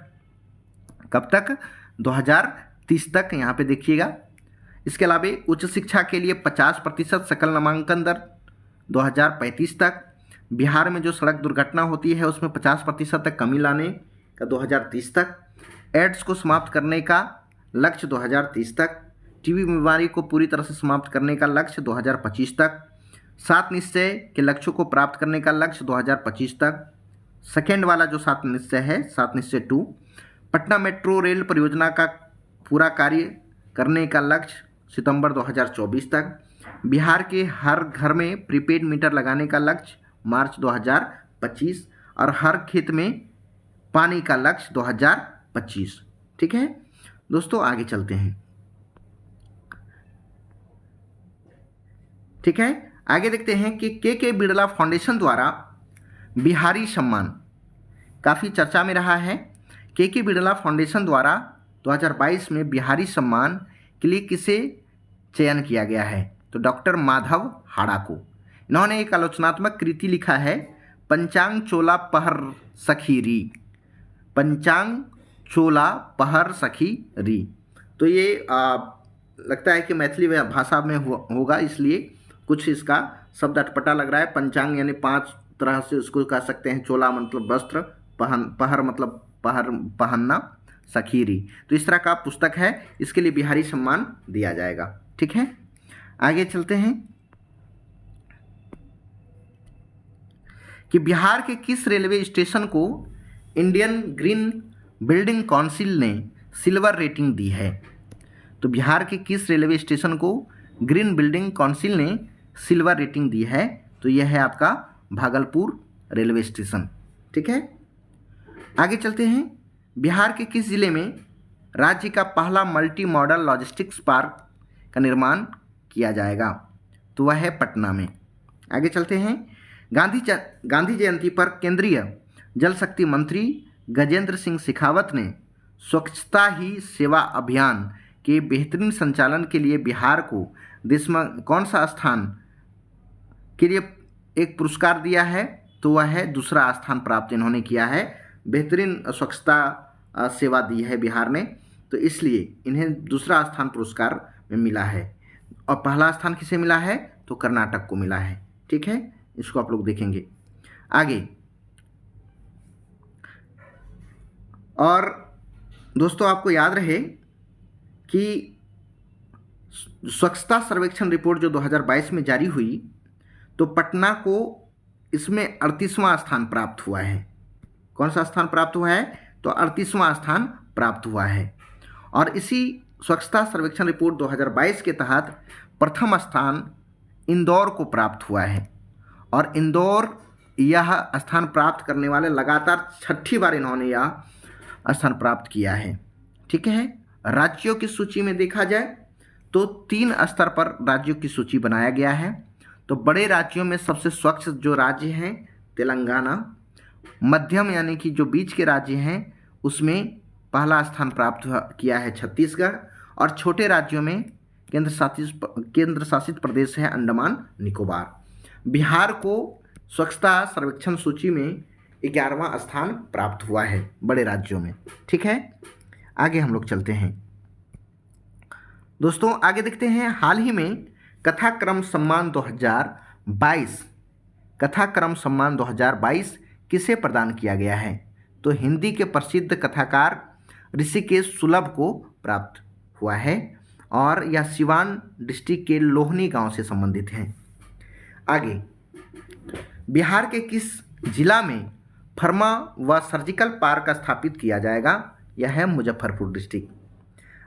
कब तक? 2030 तक, यहाँ पे देखिएगा। इसके अलावा उच्च शिक्षा के लिए 50% सकल नामांकन दर 2035 तक। बिहार में जो सड़क दुर्घटना होती है उसमें 50% तक कमी लाने का 2030 तक। एड्स को समाप्त करने का लक्ष्य 2030 तक। टीबी बीमारी को पूरी तरह से समाप्त करने का लक्ष्य 2025 तक। 7 निश्चय के लक्ष्यों को प्राप्त करने का लक्ष्य 2025 तक। सेकेंड वाला जो 7 निश्चय है, 7 निश्चय 2, पटना मेट्रो रेल परियोजना का पूरा कार्य करने का लक्ष्य सितंबर 2024 तक। बिहार के हर घर में प्रीपेड मीटर लगाने का लक्ष्य मार्च 2025 और हर खेत में पानी का लक्ष्य 2025। ठीक है दोस्तों, आगे चलते हैं। ठीक है, आगे देखते हैं कि के बिरला फाउंडेशन द्वारा बिहारी सम्मान काफ़ी चर्चा में रहा है। के बिरला फाउंडेशन द्वारा 2022 में बिहारी सम्मान के लिए किसे चयन किया गया है? तो डॉक्टर माधव हाड़ा को। इन्होंने एक आलोचनात्मक कृति लिखा है, पंचांग चोला पहर सखी री। पंचांग चोला पहर सखी री। तो ये लगता है कि मैथिली भाषा में होगा, इसलिए कुछ इसका शब्द अटपटा लग रहा है। पंचांग यानी 5 तरह से उसको कह सकते हैं। चोला मतलब वस्त्र, पहर मतलब पहनना, सखीरी, तो इस तरह का पुस्तक है, इसके लिए बिहारी सम्मान दिया जाएगा। ठीक है, आगे चलते हैं कि बिहार के किस रेलवे स्टेशन को इंडियन ग्रीन बिल्डिंग काउंसिल ने सिल्वर रेटिंग दी है? तो बिहार के किस रेलवे स्टेशन को ग्रीन बिल्डिंग काउंसिल ने सिल्वर रेटिंग दी है? तो यह है आपका भागलपुर रेलवे स्टेशन। ठीक है, आगे चलते हैं। बिहार के किस जिले में राज्य का पहला मल्टी मॉडल लॉजिस्टिक्स पार्क का निर्माण किया जाएगा? तो वह है पटना में। आगे चलते हैं। गांधी जयंती पर केंद्रीय जल शक्ति मंत्री गजेंद्र सिंह शेखावत ने स्वच्छता ही सेवा अभियान के बेहतरीन संचालन के लिए बिहार को देश में कौन सा स्थान के लिए एक पुरस्कार दिया है? तो वह है दूसरा स्थान प्राप्त इन्होंने किया है। बेहतरीन स्वच्छता सेवा दी है बिहार ने, तो इसलिए इन्हें दूसरा स्थान पुरस्कार में मिला है। और पहला स्थान किसे मिला है? तो कर्नाटक को मिला है। ठीक है, इसको आप लोग देखेंगे आगे। और दोस्तों आपको याद रहे कि स्वच्छता सर्वेक्षण रिपोर्ट जो 2022 में जारी हुई, तो पटना को इसमें 38वां स्थान प्राप्त हुआ है। कौन सा स्थान प्राप्त हुआ है? तो 38वां स्थान प्राप्त हुआ है। और इसी स्वच्छता सर्वेक्षण रिपोर्ट 2022 के तहत प्रथम स्थान इंदौर को प्राप्त हुआ है। और इंदौर यह स्थान प्राप्त करने वाले लगातार 6ठी बार इन्होंने यह स्थान प्राप्त किया है। ठीक है, राज्यों की सूची में देखा जाए तो 3 स्तर पर राज्यों की सूची बनाया गया है। तो बड़े राज्यों में सबसे स्वच्छ जो राज्य हैं तेलंगाना, मध्यम यानी कि जो बीच के राज्य हैं उसमें पहला स्थान प्राप्त किया है छत्तीसगढ़, और छोटे राज्यों में केंद्र शासित प्रदेश है अंडमान निकोबार। बिहार को स्वच्छता सर्वेक्षण सूची में 11वां स्थान प्राप्त हुआ है बड़े राज्यों में। ठीक है, आगे हम लोग चलते हैं दोस्तों। आगे देखते हैं, हाल ही में कथाक्रम सम्मान 2022 किसे प्रदान किया गया है? तो हिंदी के प्रसिद्ध कथाकार ऋषिकेश सुलभ को प्राप्त हुआ है, और यह सिवान डिस्ट्रिक्ट के लोहनी गांव से संबंधित है। आगे, बिहार के किस जिला में फर्मा व सर्जिकल पार्क स्थापित किया जाएगा? यह है मुजफ्फरपुर डिस्ट्रिक्ट।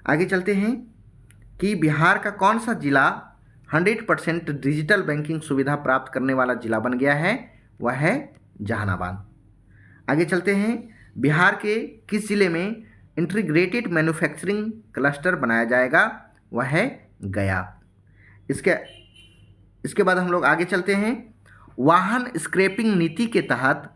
आगे चलते हैं कि बिहार का कौन सा जिला 100% डिजिटल बैंकिंग सुविधा प्राप्त करने वाला जिला बन गया है? वह है जहानाबाद। आगे चलते हैं, बिहार के किस जिले में इंटीग्रेटेड मैन्युफैक्चरिंग क्लस्टर बनाया जाएगा? वह है गया। इसके बाद हम लोग आगे चलते हैं, वाहन स्क्रैपिंग नीति के तहत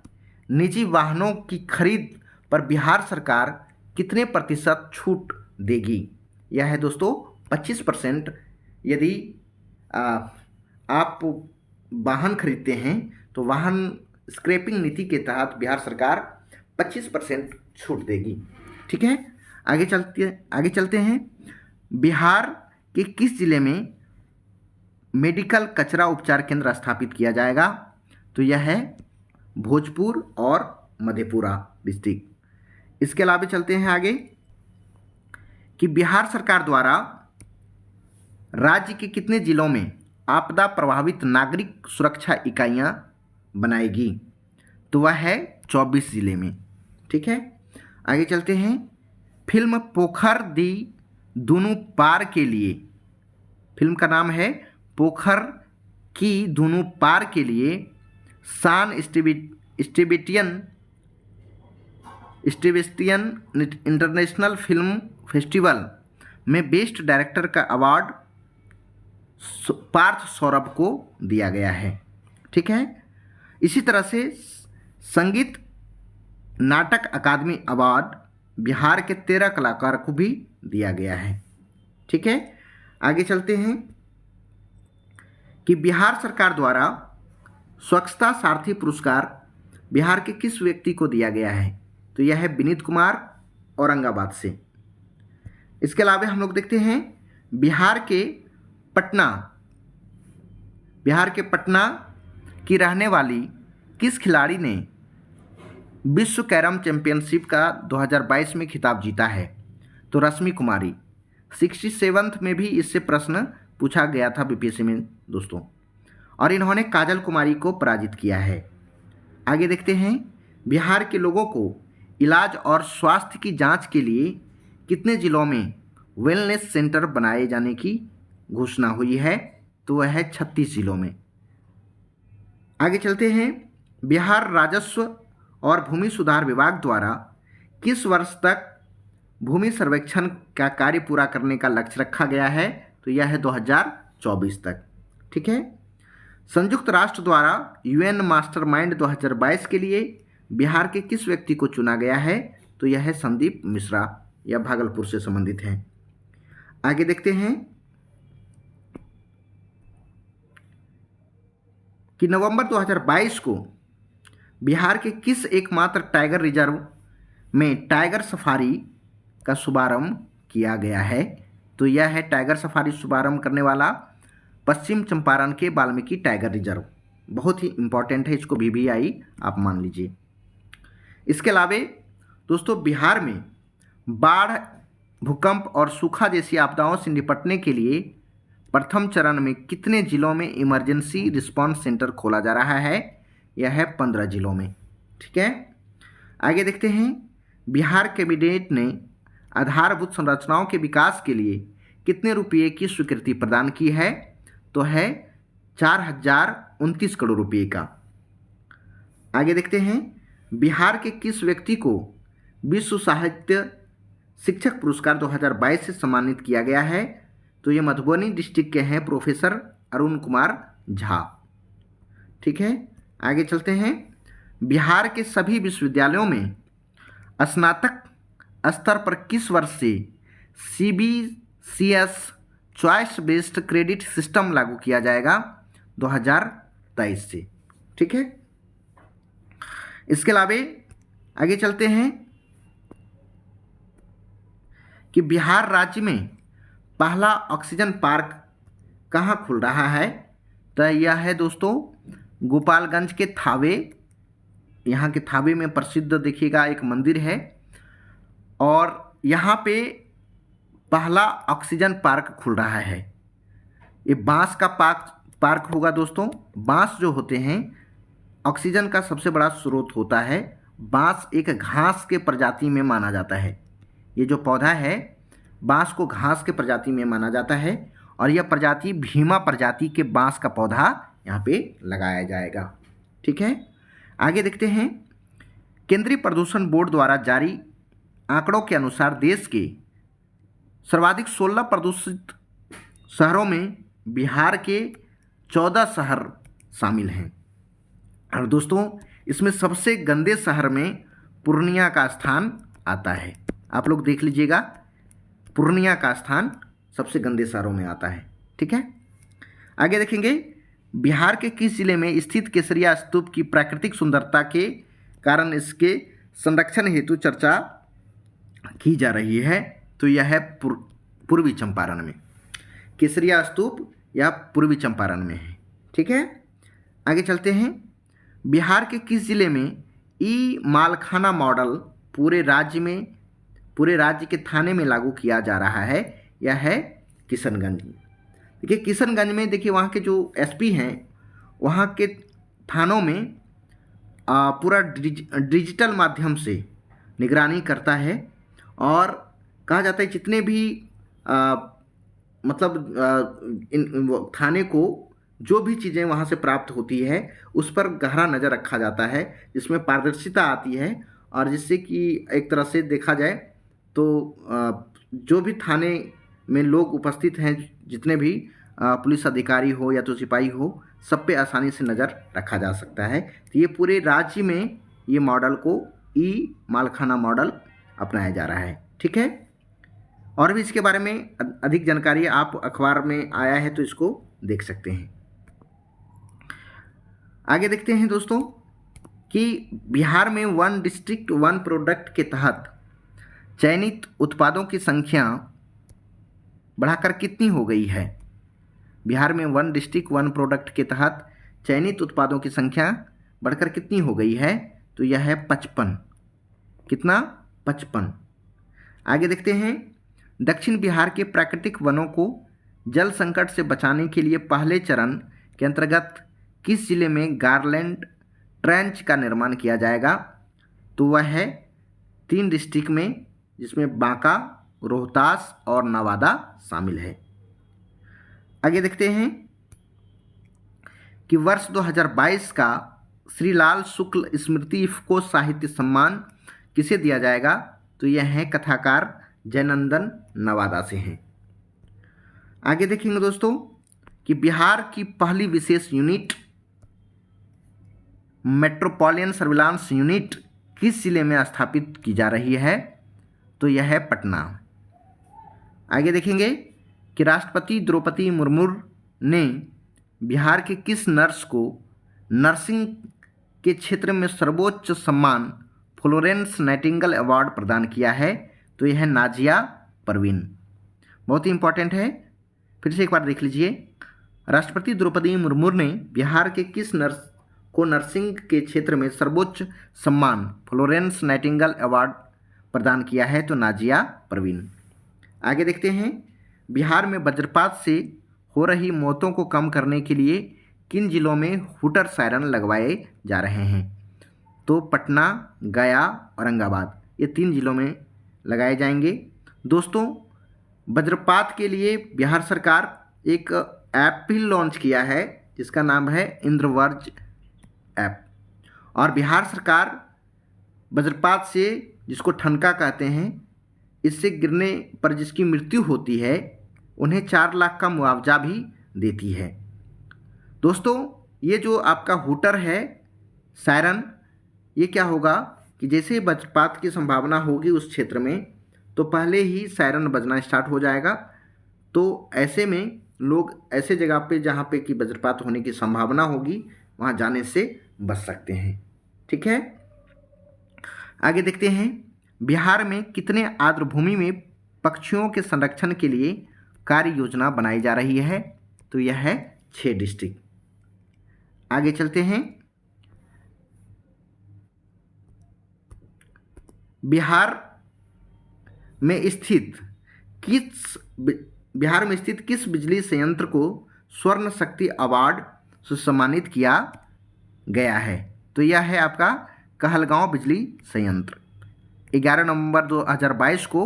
निजी वाहनों की खरीद पर बिहार सरकार कितने प्रतिशत छूट देगी? यह है दोस्तों 25%। यदि आप वाहन खरीदते हैं तो वाहन स्क्रैपिंग नीति के तहत बिहार सरकार 25% छूट देगी। ठीक है, आगे चलते हैं, बिहार के किस जिले में मेडिकल कचरा उपचार केंद्र स्थापित किया जाएगा? तो यह है भोजपुर और मधेपुरा डिस्ट्रिक्ट। इसके अलावा चलते हैं आगे कि बिहार सरकार द्वारा राज्य के कितने जिलों में आपदा प्रभावित नागरिक सुरक्षा इकाइयां बनाएगी? तो वह है 24 जिले में। ठीक है, आगे चलते हैं, फिल्म पोखर दी दोनों पार के लिए, फिल्म का नाम है पोखर की दोनों पार के लिए सान स्टीबिटियन इंटरनेशनल फिल्म फेस्टिवल में बेस्ट डायरेक्टर का अवार्ड पार्थ सौरभ को दिया गया है। ठीक है, इसी तरह से संगीत नाटक अकादमी अवार्ड बिहार के 13 कलाकार को भी दिया गया है। ठीक है, आगे चलते हैं कि बिहार सरकार द्वारा स्वच्छता सारथी पुरस्कार बिहार के किस व्यक्ति को दिया गया है? तो यह है विनीत कुमार, औरंगाबाद से। इसके अलावा हम लोग देखते हैं, बिहार के पटना की रहने वाली किस खिलाड़ी ने विश्व कैरम चैंपियनशिप का 2022 में खिताब जीता है? तो रश्मि कुमारी। 67th में भी इससे प्रश्न पूछा गया था बीपीएससी में दोस्तों, और इन्होंने काजल कुमारी को पराजित किया है। आगे देखते हैं, बिहार के लोगों को इलाज और स्वास्थ्य की जांच के लिए कितने जिलों में वेलनेस सेंटर बनाए जाने की घोषणा हुई है? तो वह है 36 जिलों में। आगे चलते हैं, बिहार राजस्व और भूमि सुधार विभाग द्वारा किस वर्ष तक भूमि सर्वेक्षण का कार्य पूरा करने का लक्ष्य रखा गया है? तो यह है 2024 तक। ठीक है, संयुक्त राष्ट्र द्वारा यूएन मास्टरमाइंड 2022 के लिए बिहार के किस व्यक्ति को चुना गया है? तो यह है संदीप मिश्रा, यह भागलपुर से संबंधित है। आगे देखते हैं कि नवंबर 2022 को बिहार के किस एकमात्र टाइगर रिजर्व में टाइगर सफारी का शुभारंभ किया गया है। तो यह है टाइगर सफारी शुभारंभ करने वाला पश्चिम चंपारण के वाल्मीकि टाइगर रिजर्व। बहुत ही इम्पोर्टेंट है, इसको VVI आप मान लीजिए। इसके अलावा दोस्तों बिहार में बाढ़, भूकंप और सूखा जैसी आपदाओं से निपटने के लिए प्रथम चरण में कितने जिलों में इमरजेंसी रिस्पांस सेंटर खोला जा रहा है। यह है 15 जिलों में। ठीक है, आगे देखते हैं बिहार कैबिनेट ने आधारभूत संरचनाओं के विकास के लिए कितने रुपये की स्वीकृति प्रदान की है। तो है 4029 करोड़ रुपये का। आगे देखते हैं बिहार के किस व्यक्ति को विश्व साहित्य शिक्षक पुरस्कार 2022 से सम्मानित किया गया है। तो ये मधुबनी डिस्ट्रिक्ट के हैं प्रोफेसर अरुण कुमार झा। ठीक है, आगे चलते हैं बिहार के सभी विश्वविद्यालयों में स्नातक स्तर पर किस वर्ष से CBCS choice based credit system लागू किया जाएगा। 2023 से। ठीक है, इसके अलावा आगे चलते हैं कि बिहार राज्य में पहला ऑक्सीजन पार्क कहाँ खुल रहा है। तो यह है दोस्तों गोपालगंज के थावे। यहाँ के थावे में प्रसिद्ध देखिएगा एक मंदिर है और यहाँ पे पहला ऑक्सीजन पार्क खुल रहा है। ये बांस का पार्क होगा दोस्तों। बांस जो होते हैं ऑक्सीजन का सबसे बड़ा स्रोत होता है। बांस एक घास के प्रजाति में माना जाता है। ये जो पौधा है बांस को घास के प्रजाति में माना जाता है और यह प्रजाति भीमा प्रजाति के बांस का पौधा यहाँ पे लगाया जाएगा। ठीक है, आगे देखते हैं केंद्रीय प्रदूषण बोर्ड द्वारा जारी आंकड़ों के अनुसार देश के सर्वाधिक 16 प्रदूषित शहरों में बिहार के 14 शहर शामिल हैं। और दोस्तों इसमें सबसे गंदे शहर में पूर्णिया का स्थान आता है। आप लोग देख लीजिएगा, पूर्णिया का स्थान सबसे गंदे शहरों में आता है। ठीक है, आगे देखेंगे बिहार के किस जिले में स्थित केसरिया स्तूप की प्राकृतिक सुंदरता के कारण इसके संरक्षण हेतु चर्चा की जा रही है। तो यह है पूर्वी चंपारण में। केसरिया स्तूप यह पूर्वी चंपारण में है। ठीक है, आगे चलते हैं बिहार के किस जिले में मालखाना मॉडल पूरे राज्य के थाने में लागू किया जा रहा है। यह है किशनगंज में। देखिए किशनगंज में देखिए वहाँ के जो SP हैं वहाँ के थानों में पूरा डिजिटल माध्यम से निगरानी करता है और कहा जाता है जितने भी इन थाने को जो भी चीज़ें वहाँ से प्राप्त होती है उस पर गहरा नज़र रखा जाता है, जिसमें पारदर्शिता आती है और जिससे कि एक तरह से देखा जाए तो जो भी थाने में लोग उपस्थित हैं, जितने भी पुलिस अधिकारी हो या तो सिपाही हो, सब पे आसानी से नज़र रखा जा सकता है। तो ये पूरे राज्य में ये मॉडल को मालखाना मॉडल अपनाया जा रहा है। ठीक है, और भी इसके बारे में अधिक जानकारी आप अखबार में आया है तो इसको देख सकते हैं। आगे देखते हैं दोस्तों कि बिहार में 1 डिस्ट्रिक्ट 1 प्रोडक्ट के तहत चयनित उत्पादों की संख्या बढ़ाकर कितनी हो गई है। बिहार में 1 डिस्ट्रिक्ट 1 प्रोडक्ट के तहत चयनित उत्पादों की संख्या बढ़कर कितनी हो गई है। तो यह है 55। कितना? 55। आगे देखते हैं दक्षिण बिहार के प्राकृतिक वनों को जल संकट से बचाने के लिए पहले चरण के अंतर्गत किस जिले में गारलैंड ट्रेंच का निर्माण किया जाएगा। तो वह है 3 डिस्ट्रिक्ट में, जिसमें बांका, रोहतास और नवादा शामिल है। आगे देखते हैं कि वर्ष 2022 का श्री लाल शुक्ल स्मृति इफ्को साहित्य सम्मान किसे दिया जाएगा। तो यह है कथाकार जयनंदन नवादा से हैं। आगे देखेंगे दोस्तों कि बिहार की पहली विशेष यूनिट मेट्रोपॉलिटन सर्विलांस यूनिट किस जिले में स्थापित की जा रही है। तो यह है पटना। आगे देखेंगे कि राष्ट्रपति द्रौपदी मुर्मू ने बिहार के किस नर्स को नर्सिंग के क्षेत्र में सर्वोच्च सम्मान फ्लोरेंस नाइटिंगेल अवार्ड प्रदान किया है? तो यह है नाजिया परवीन। बहुत ही इंपॉर्टेंट है, फिर से एक बार देख लीजिए। राष्ट्रपति द्रौपदी मुर्मू ने बिहार के किस नर्स को नर्सिंग के क्षेत्र में सर्वोच्च सम्मान फ्लोरेंस नाइटिंगेल अवार्ड प्रदान किया है? तो नाजिया परवीन। आगे देखते हैं, बिहार में वज्रपात से हो रही मौतों को कम करने के लिए किन जिलों में हूटर सायरन लगवाए जा रहे हैं? तो पटना, गया, औरंगाबाद, ये 3 जिलों में लगाए जाएंगे। दोस्तों, वज्रपात के लिए बिहार सरकार एक ऐप भी लॉन्च किया है जिसका नाम है इंद्रवज्र ऐप। और बिहार सरकार वज्रपात से, जिसको ठनका कहते हैं, इससे गिरने पर जिसकी मृत्यु होती है उन्हें 4 लाख का मुआवजा भी देती है। दोस्तों, ये जो आपका हूटर है सायरन, ये क्या होगा कि जैसे वज्रपात की संभावना होगी उस क्षेत्र में, तो पहले ही सायरन बजना स्टार्ट हो जाएगा। तो ऐसे में लोग ऐसे जगह पे जहाँ पे कि वज्रपात होने की संभावना होगी वहाँ जाने से बच सकते हैं। ठीक है, आगे देखते हैं, बिहार में कितने आर्द्रभूमि में पक्षियों के संरक्षण के लिए कार्य योजना बनाई जा रही है? तो यह है 6 डिस्ट्रिक्ट। आगे चलते हैं, बिहार में स्थित किस बिजली संयंत्र को स्वर्ण शक्ति अवार्ड से सम्मानित किया गया है? तो यह है आपका कहलगांव बिजली संयंत्र। 11 नवंबर 2022 को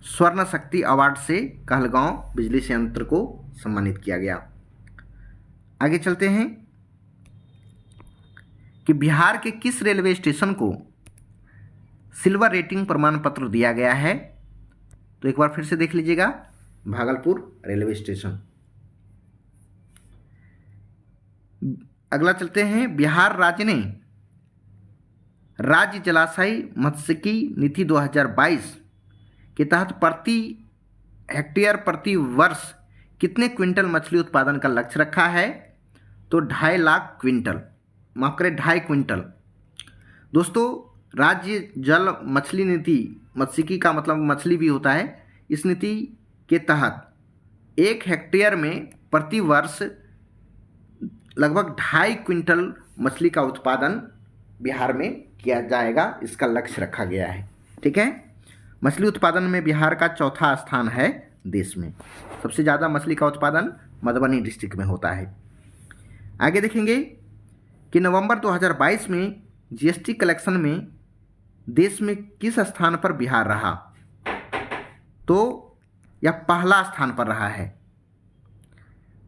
स्वर्ण शक्ति अवार्ड से कहलगांव बिजली संयंत्र को सम्मानित किया गया। आगे चलते हैं कि बिहार के किस रेलवे स्टेशन को सिल्वर रेटिंग प्रमाण पत्र दिया गया है? तो एक बार फिर से देख लीजिएगा, भागलपुर रेलवे स्टेशन। अगला चलते हैं, बिहार राज्य ने राज्य जलाशय मत्स्यिकी नीति 2022 के तहत प्रति हेक्टेयर प्रति वर्ष कितने क्विंटल मछली उत्पादन का लक्ष्य रखा है? तो 2.5 लाख क्विंटल, माफ करें 2.5 क्विंटल। दोस्तों, राज्य जल मछली नीति, मत्स्यिकी का मतलब मछली भी होता है, इस नीति के तहत 1 हेक्टेयर में प्रति वर्ष लगभग 2.5 क्विंटल मछली का उत्पादन बिहार में किया जाएगा, इसका लक्ष्य रखा गया है। ठीक है, मछली उत्पादन में बिहार का 4था स्थान है देश में। सबसे ज़्यादा मछली का उत्पादन मधुबनी डिस्ट्रिक्ट में होता है। आगे देखेंगे कि नवंबर 2022 में जीएसटी कलेक्शन में देश में किस स्थान पर बिहार रहा? तो यह पहला स्थान पर रहा है।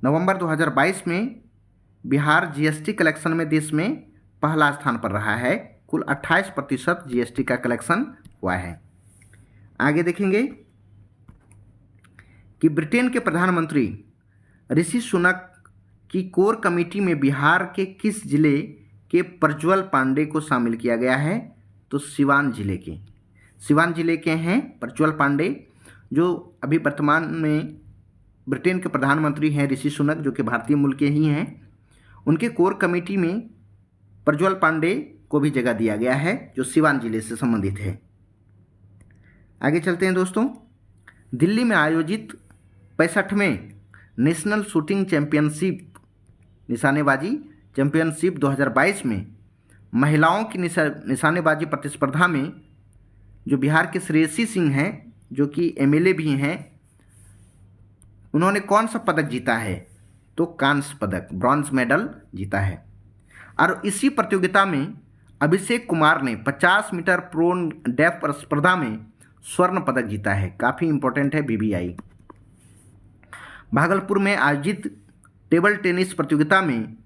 नवंबर 2022 में बिहार जीएसटी कलेक्शन में देश में पहला स्थान पर रहा है। कुल 28% जीएसटी का कलेक्शन हुआ है। आगे देखेंगे कि ब्रिटेन के प्रधानमंत्री ऋषि सुनक की कोर कमेटी में बिहार के किस जिले के प्रज्वल पांडे को शामिल किया गया है? तो सिवान जिले के हैं प्रज्वल पांडे, जो अभी वर्तमान में ब्रिटेन के प्रधानमंत्री हैं ऋषि सुनक, जो कि भारतीय मूल के ही हैं। उनके कोर कमेटी में प्रज्वल पांडे को भी जगह दिया गया है, जो सिवान जिले से संबंधित है। आगे चलते हैं दोस्तों, दिल्ली में आयोजित 65वें नेशनल शूटिंग चैंपियनशिप निशानेबाजी चैंपियनशिप 2022 में महिलाओं की निशानेबाजी प्रतिस्पर्धा में जो बिहार के श्रेयसी सिंह हैं, जो कि एमएलए भी हैं, उन्होंने कौन सा पदक जीता है? तो कांस्य पदक, ब्रॉन्ज मेडल जीता है। और इसी प्रतियोगिता में अभिषेक कुमार ने 50 मीटर प्रोन डेफ स्पर्धा में स्वर्ण पदक जीता है। काफ़ी इंपॉर्टेंट है बीबीआई। भागलपुर में आयोजित टेबल टेनिस प्रतियोगिता में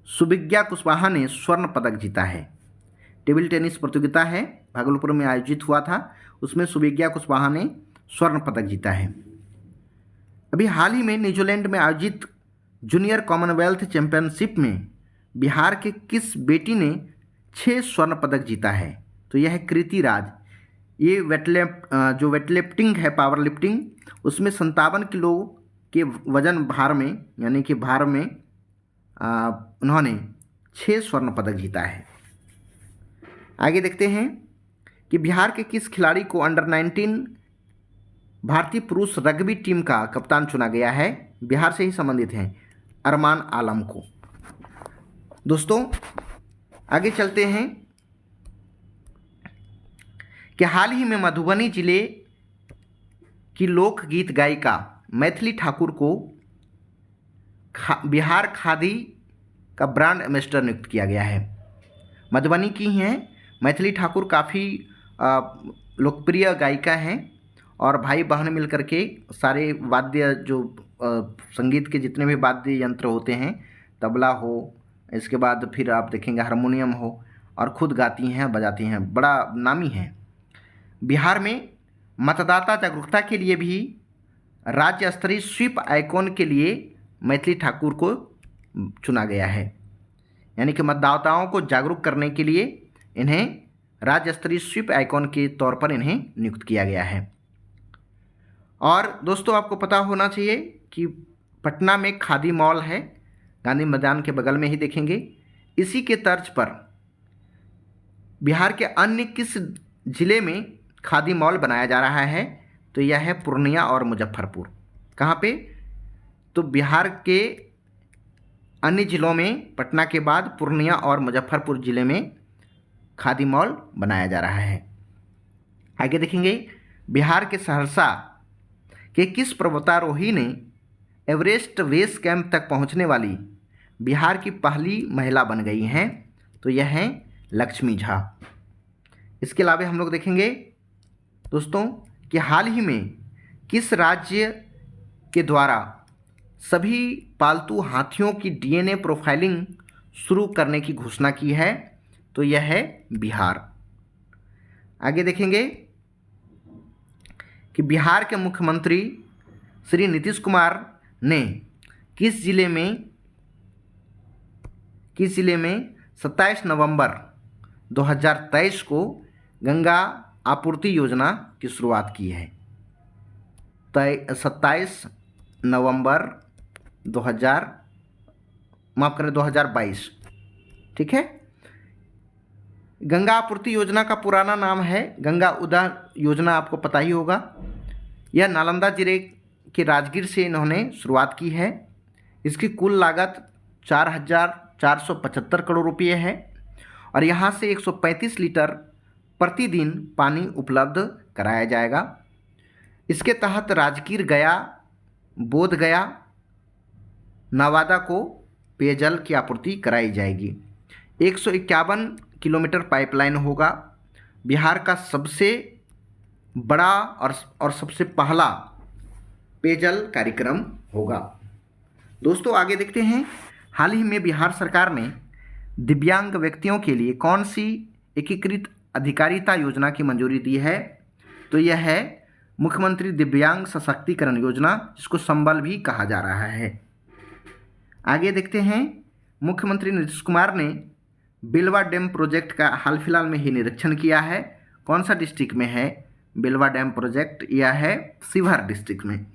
सुविज्ञा कुशवाहा ने स्वर्ण पदक जीता है। टेबल टेनिस प्रतियोगिता है, भागलपुर में आयोजित हुआ था, उसमें सुविज्ञा कुशवाहा ने स्वर्ण पदक जीता है। अभी हाल ही में न्यूजीलैंड में आयोजित जूनियर कॉमनवेल्थ चैंपियनशिप में बिहार के किस बेटी ने 6 स्वर्ण पदक जीता है? तो यह है कृति राज। ये जो वेटलिफ्टिंग है, पावर लिफ्टिंग, उसमें 57 किलो के वजन भार में, यानी कि भार में उन्होंने 6 स्वर्ण पदक जीता है। आगे देखते हैं कि बिहार के किस खिलाड़ी को अंडर 19 भारतीय पुरुष रग्बी टीम का कप्तान चुना गया है। बिहार से ही संबंधित हैं, अरमान आलम को। दोस्तों आगे चलते हैं कि हाल ही में मधुबनी जिले की लोकगीत गायिका मैथिली ठाकुर को बिहार खादी का ब्रांड एम्बेसडर नियुक्त किया गया है। मधुबनी की हैं मैथिली ठाकुर, काफ़ी लोकप्रिय गायिका हैं और भाई बहन मिल करके सारे वाद्य जो संगीत के जितने भी वाद्य यंत्र होते हैं, तबला हो, इसके बाद फिर आप देखेंगे हारमोनियम हो, और खुद गाती हैं, बजाती हैं, बड़ा नामी हैं। बिहार में मतदाता जागरूकता के लिए भी राज्य स्तरीय स्वीप आइकॉन के लिए मैथिली ठाकुर को चुना गया है, यानी कि मतदाताओं को जागरूक करने के लिए इन्हें राज्य स्तरीय स्वीप आइकॉन के तौर पर इन्हें नियुक्त किया गया है। और दोस्तों आपको पता होना चाहिए कि पटना में खादी मॉल है, गांधी मैदान के बगल में ही देखेंगे। इसी के तर्ज पर बिहार के अन्य किस जिले में खादी मॉल बनाया जा रहा है, तो यह है पूर्णिया और मुजफ्फरपुर। कहाँ पे? तो बिहार के अन्य जिलों में पटना के बाद पूर्णिया और मुजफ्फरपुर जिले में खादी मॉल बनाया जा रहा है। आगे देखेंगे, बिहार के सहरसा के किस पर्वतारोही ने एवरेस्ट बेस कैंप तक पहुंचने वाली बिहार की पहली महिला बन गई हैं, तो यह है लक्ष्मी झा। इसके अलावा हम लोग देखेंगे दोस्तों कि हाल ही में किस राज्य के द्वारा सभी पालतू हाथियों की डीएनए प्रोफाइलिंग शुरू करने की घोषणा की है, तो यह है बिहार। आगे देखेंगे कि बिहार के मुख्यमंत्री श्री नीतीश कुमार ने किस जिले में 27 नवंबर 2023 को गंगा आपूर्ति योजना की शुरुआत की है। 27 नवंबर 2022, ठीक है। गंगा आपूर्ति योजना का पुराना नाम है गंगा उदय योजना, आपको पता ही होगा। यह नालंदा जिले के राजगीर से इन्होंने शुरुआत की है। इसकी कुल लागत 4,475 करोड़ रुपये है और यहाँ से 135 लीटर प्रतिदिन पानी उपलब्ध कराया जाएगा। इसके तहत राजगीर, गया, बोध गया, नवादा को पेयजल की आपूर्ति कराई जाएगी। 151 किलोमीटर पाइपलाइन होगा। बिहार का सबसे बड़ा और सबसे पहला पेयजल कार्यक्रम होगा। दोस्तों आगे देखते हैं, हाल ही में बिहार सरकार ने दिव्यांग व्यक्तियों के लिए कौन सी एकीकृत अधिकारिता योजना की मंजूरी दी है, तो यह है मुख्यमंत्री दिव्यांग सशक्तिकरण योजना, जिसको संबल भी कहा जा रहा है। आगे देखते हैं, मुख्यमंत्री नीतीश कुमार ने बिलवा डैम प्रोजेक्ट का हाल फिलहाल में ही निरीक्षण किया है। कौन सा डिस्ट्रिक्ट में है बिलवा डैम प्रोजेक्ट? यह है शिवहर डिस्ट्रिक्ट में।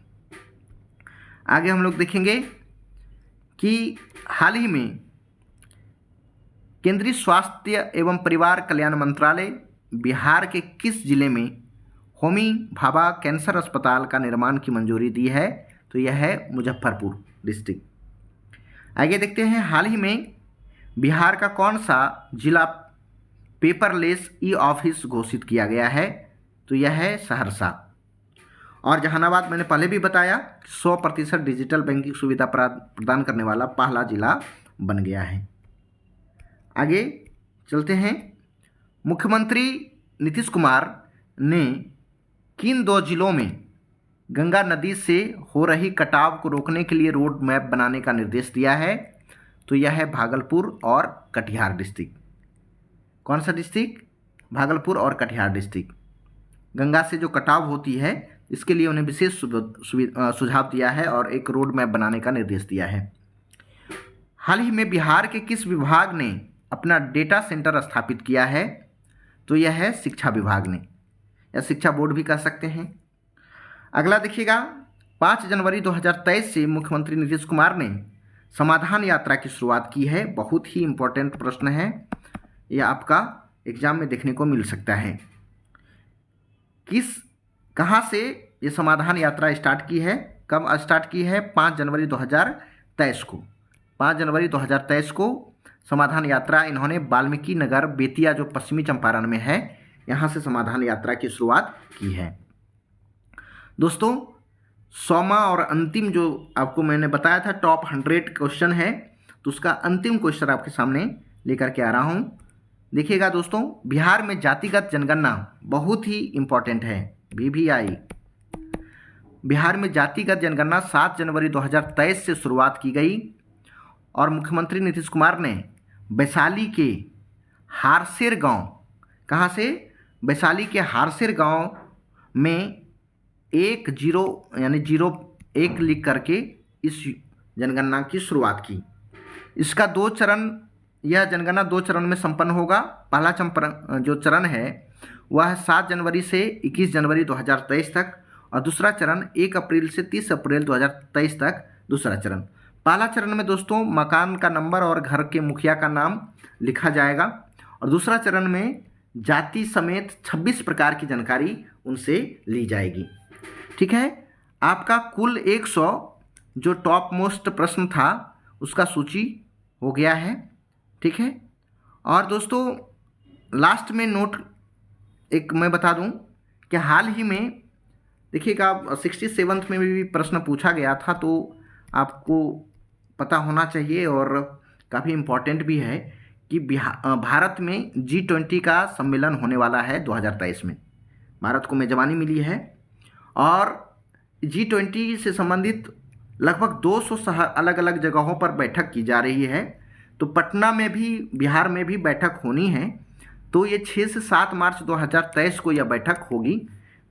आगे हम लोग देखेंगे कि हाल ही में केंद्रीय स्वास्थ्य एवं परिवार कल्याण मंत्रालय बिहार के किस जिले में होमी भाभा कैंसर अस्पताल का निर्माण की मंजूरी दी है, तो यह है मुजफ्फरपुर डिस्ट्रिक्ट। आगे देखते हैं, हाल ही में बिहार का कौन सा जिला पेपरलेस ई ऑफिस घोषित किया गया है, तो यह है सहरसा। और जहानाबाद मैंने पहले भी बताया 100% डिजिटल बैंकिंग सुविधा प्रदान करने वाला पहला जिला बन गया है। आगे चलते हैं, मुख्यमंत्री नीतीश कुमार ने किन 2 जिलों में गंगा नदी से हो रही कटाव को रोकने के लिए रोड मैप बनाने का निर्देश दिया है, तो यह है भागलपुर और कटिहार डिस्ट्रिक्ट। कौन सा डिस्ट्रिक्ट? भागलपुर और कटिहार डिस्ट्रिक्ट। गंगा से जो कटाव होती है इसके लिए उन्हें विशेष सुझाव दिया है और एक रोड मैप बनाने का निर्देश दिया है। हाल ही में बिहार के किस विभाग ने अपना डेटा सेंटर स्थापित किया है, तो यह है शिक्षा विभाग ने। या शिक्षा बोर्ड भी कह सकते हैं। अगला देखिएगा, 5 जनवरी 2023 से मुख्यमंत्री नीतीश कुमार ने समाधान यात्रा की शुरुआत की है। बहुत ही इम्पोर्टेंट प्रश्न है, यह आपका एग्जाम में देखने को मिल सकता है। कहाँ से ये समाधान यात्रा स्टार्ट की है, कब स्टार्ट की है? 5 जनवरी 2023 को। 5 जनवरी 2023 को समाधान यात्रा इन्होंने वाल्मीकि नगर बेतिया, जो पश्चिमी चंपारण में है, यहाँ से समाधान यात्रा की शुरुआत की है। दोस्तों, 100वां और अंतिम जो आपको मैंने बताया था टॉप 100 क्वेश्चन है, तो उसका अंतिम क्वेश्चन आपके सामने लेकर के आ रहा हूँ। देखिएगा दोस्तों, बिहार में जातिगत जनगणना बहुत ही इम्पोर्टेंट है, BVI। बिहार में जातिगत जनगणना 7 जनवरी 2023 से शुरुआत की गई और मुख्यमंत्री नीतीश कुमार ने वैशाली के हारसेर गांव, कहाँ से? वैशाली के हारसेर गांव में 1 लिख करके इस जनगणना की शुरुआत की। इसका 2 चरण, यह जनगणना 2 चरण में संपन्न होगा। पहला जो चरण है वह 7 जनवरी से 21 जनवरी 2023 तक, और दूसरा चरण 1 अप्रैल से 30 अप्रैल 2023 तक दूसरा चरण। पहला चरण में दोस्तों मकान का नंबर और घर के मुखिया का नाम लिखा जाएगा, और दूसरा चरण में जाति समेत 26 प्रकार की जानकारी उनसे ली जाएगी। ठीक है, आपका कुल 100 जो टॉप मोस्ट प्रश्न था उसका सूची हो गया है। ठीक है, और दोस्तों लास्ट में नोट एक मैं बता दूं कि हाल ही में देखिएगा 67th में भी प्रश्न पूछा गया था, तो आपको पता होना चाहिए और काफ़ी इम्पोर्टेंट भी है कि भारत में G20 का सम्मेलन होने वाला है 2023 में। भारत को मेजबानी मिली है और G20 से संबंधित लगभग 200 अलग अलग जगहों पर बैठक की जा रही है। तो पटना में भी, बिहार में भी बैठक होनी है, तो ये 6 से 7 मार्च 2023 को यह बैठक होगी,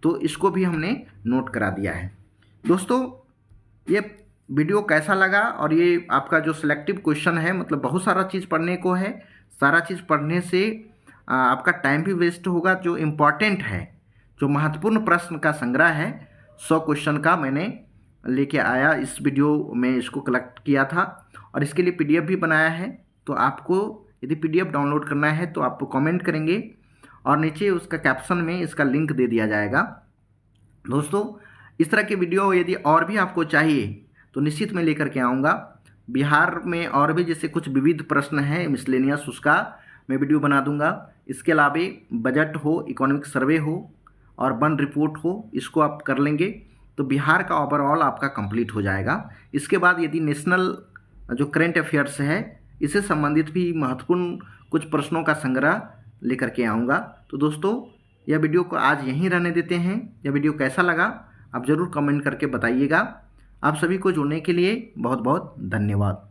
तो इसको भी हमने नोट करा दिया है। दोस्तों, ये वीडियो कैसा लगा, और ये आपका जो सिलेक्टिव क्वेश्चन है, मतलब बहुत सारा चीज़ पढ़ने को है, सारा चीज़ पढ़ने से आपका टाइम भी वेस्ट होगा। जो इम्पॉर्टेंट है, जो महत्वपूर्ण प्रश्न का संग्रह है, 100 क्वेश्चन का मैंने लेके आया, इस वीडियो में इसको कलेक्ट किया था और इसके लिए PDF भी बनाया है। तो आपको यदि PDF डाउनलोड करना है तो आप कमेंट करेंगे और नीचे उसका कैप्शन में इसका लिंक दे दिया जाएगा। दोस्तों, इस तरह के वीडियो यदि और भी आपको चाहिए तो निश्चित मैं लेकर के आऊँगा। बिहार में और भी जैसे कुछ विविध प्रश्न हैं मिसलेनियस, उसका मैं वीडियो बना दूंगा। इसके अलावा बजट हो, इकोनॉमिक सर्वे हो और वन रिपोर्ट हो, इसको आप कर लेंगे तो बिहार का ओवरऑल आपका कंप्लीट हो जाएगा। इसके बाद यदि नेशनल जो करेंट अफेयर्स है, इससे संबंधित भी महत्वपूर्ण कुछ प्रश्नों का संग्रह लेकर के आऊँगा। तो दोस्तों, यह वीडियो को आज यहीं रहने देते हैं। यह वीडियो कैसा लगा आप ज़रूर कमेंट करके बताइएगा। आप सभी को जुड़ने के लिए बहुत बहुत धन्यवाद।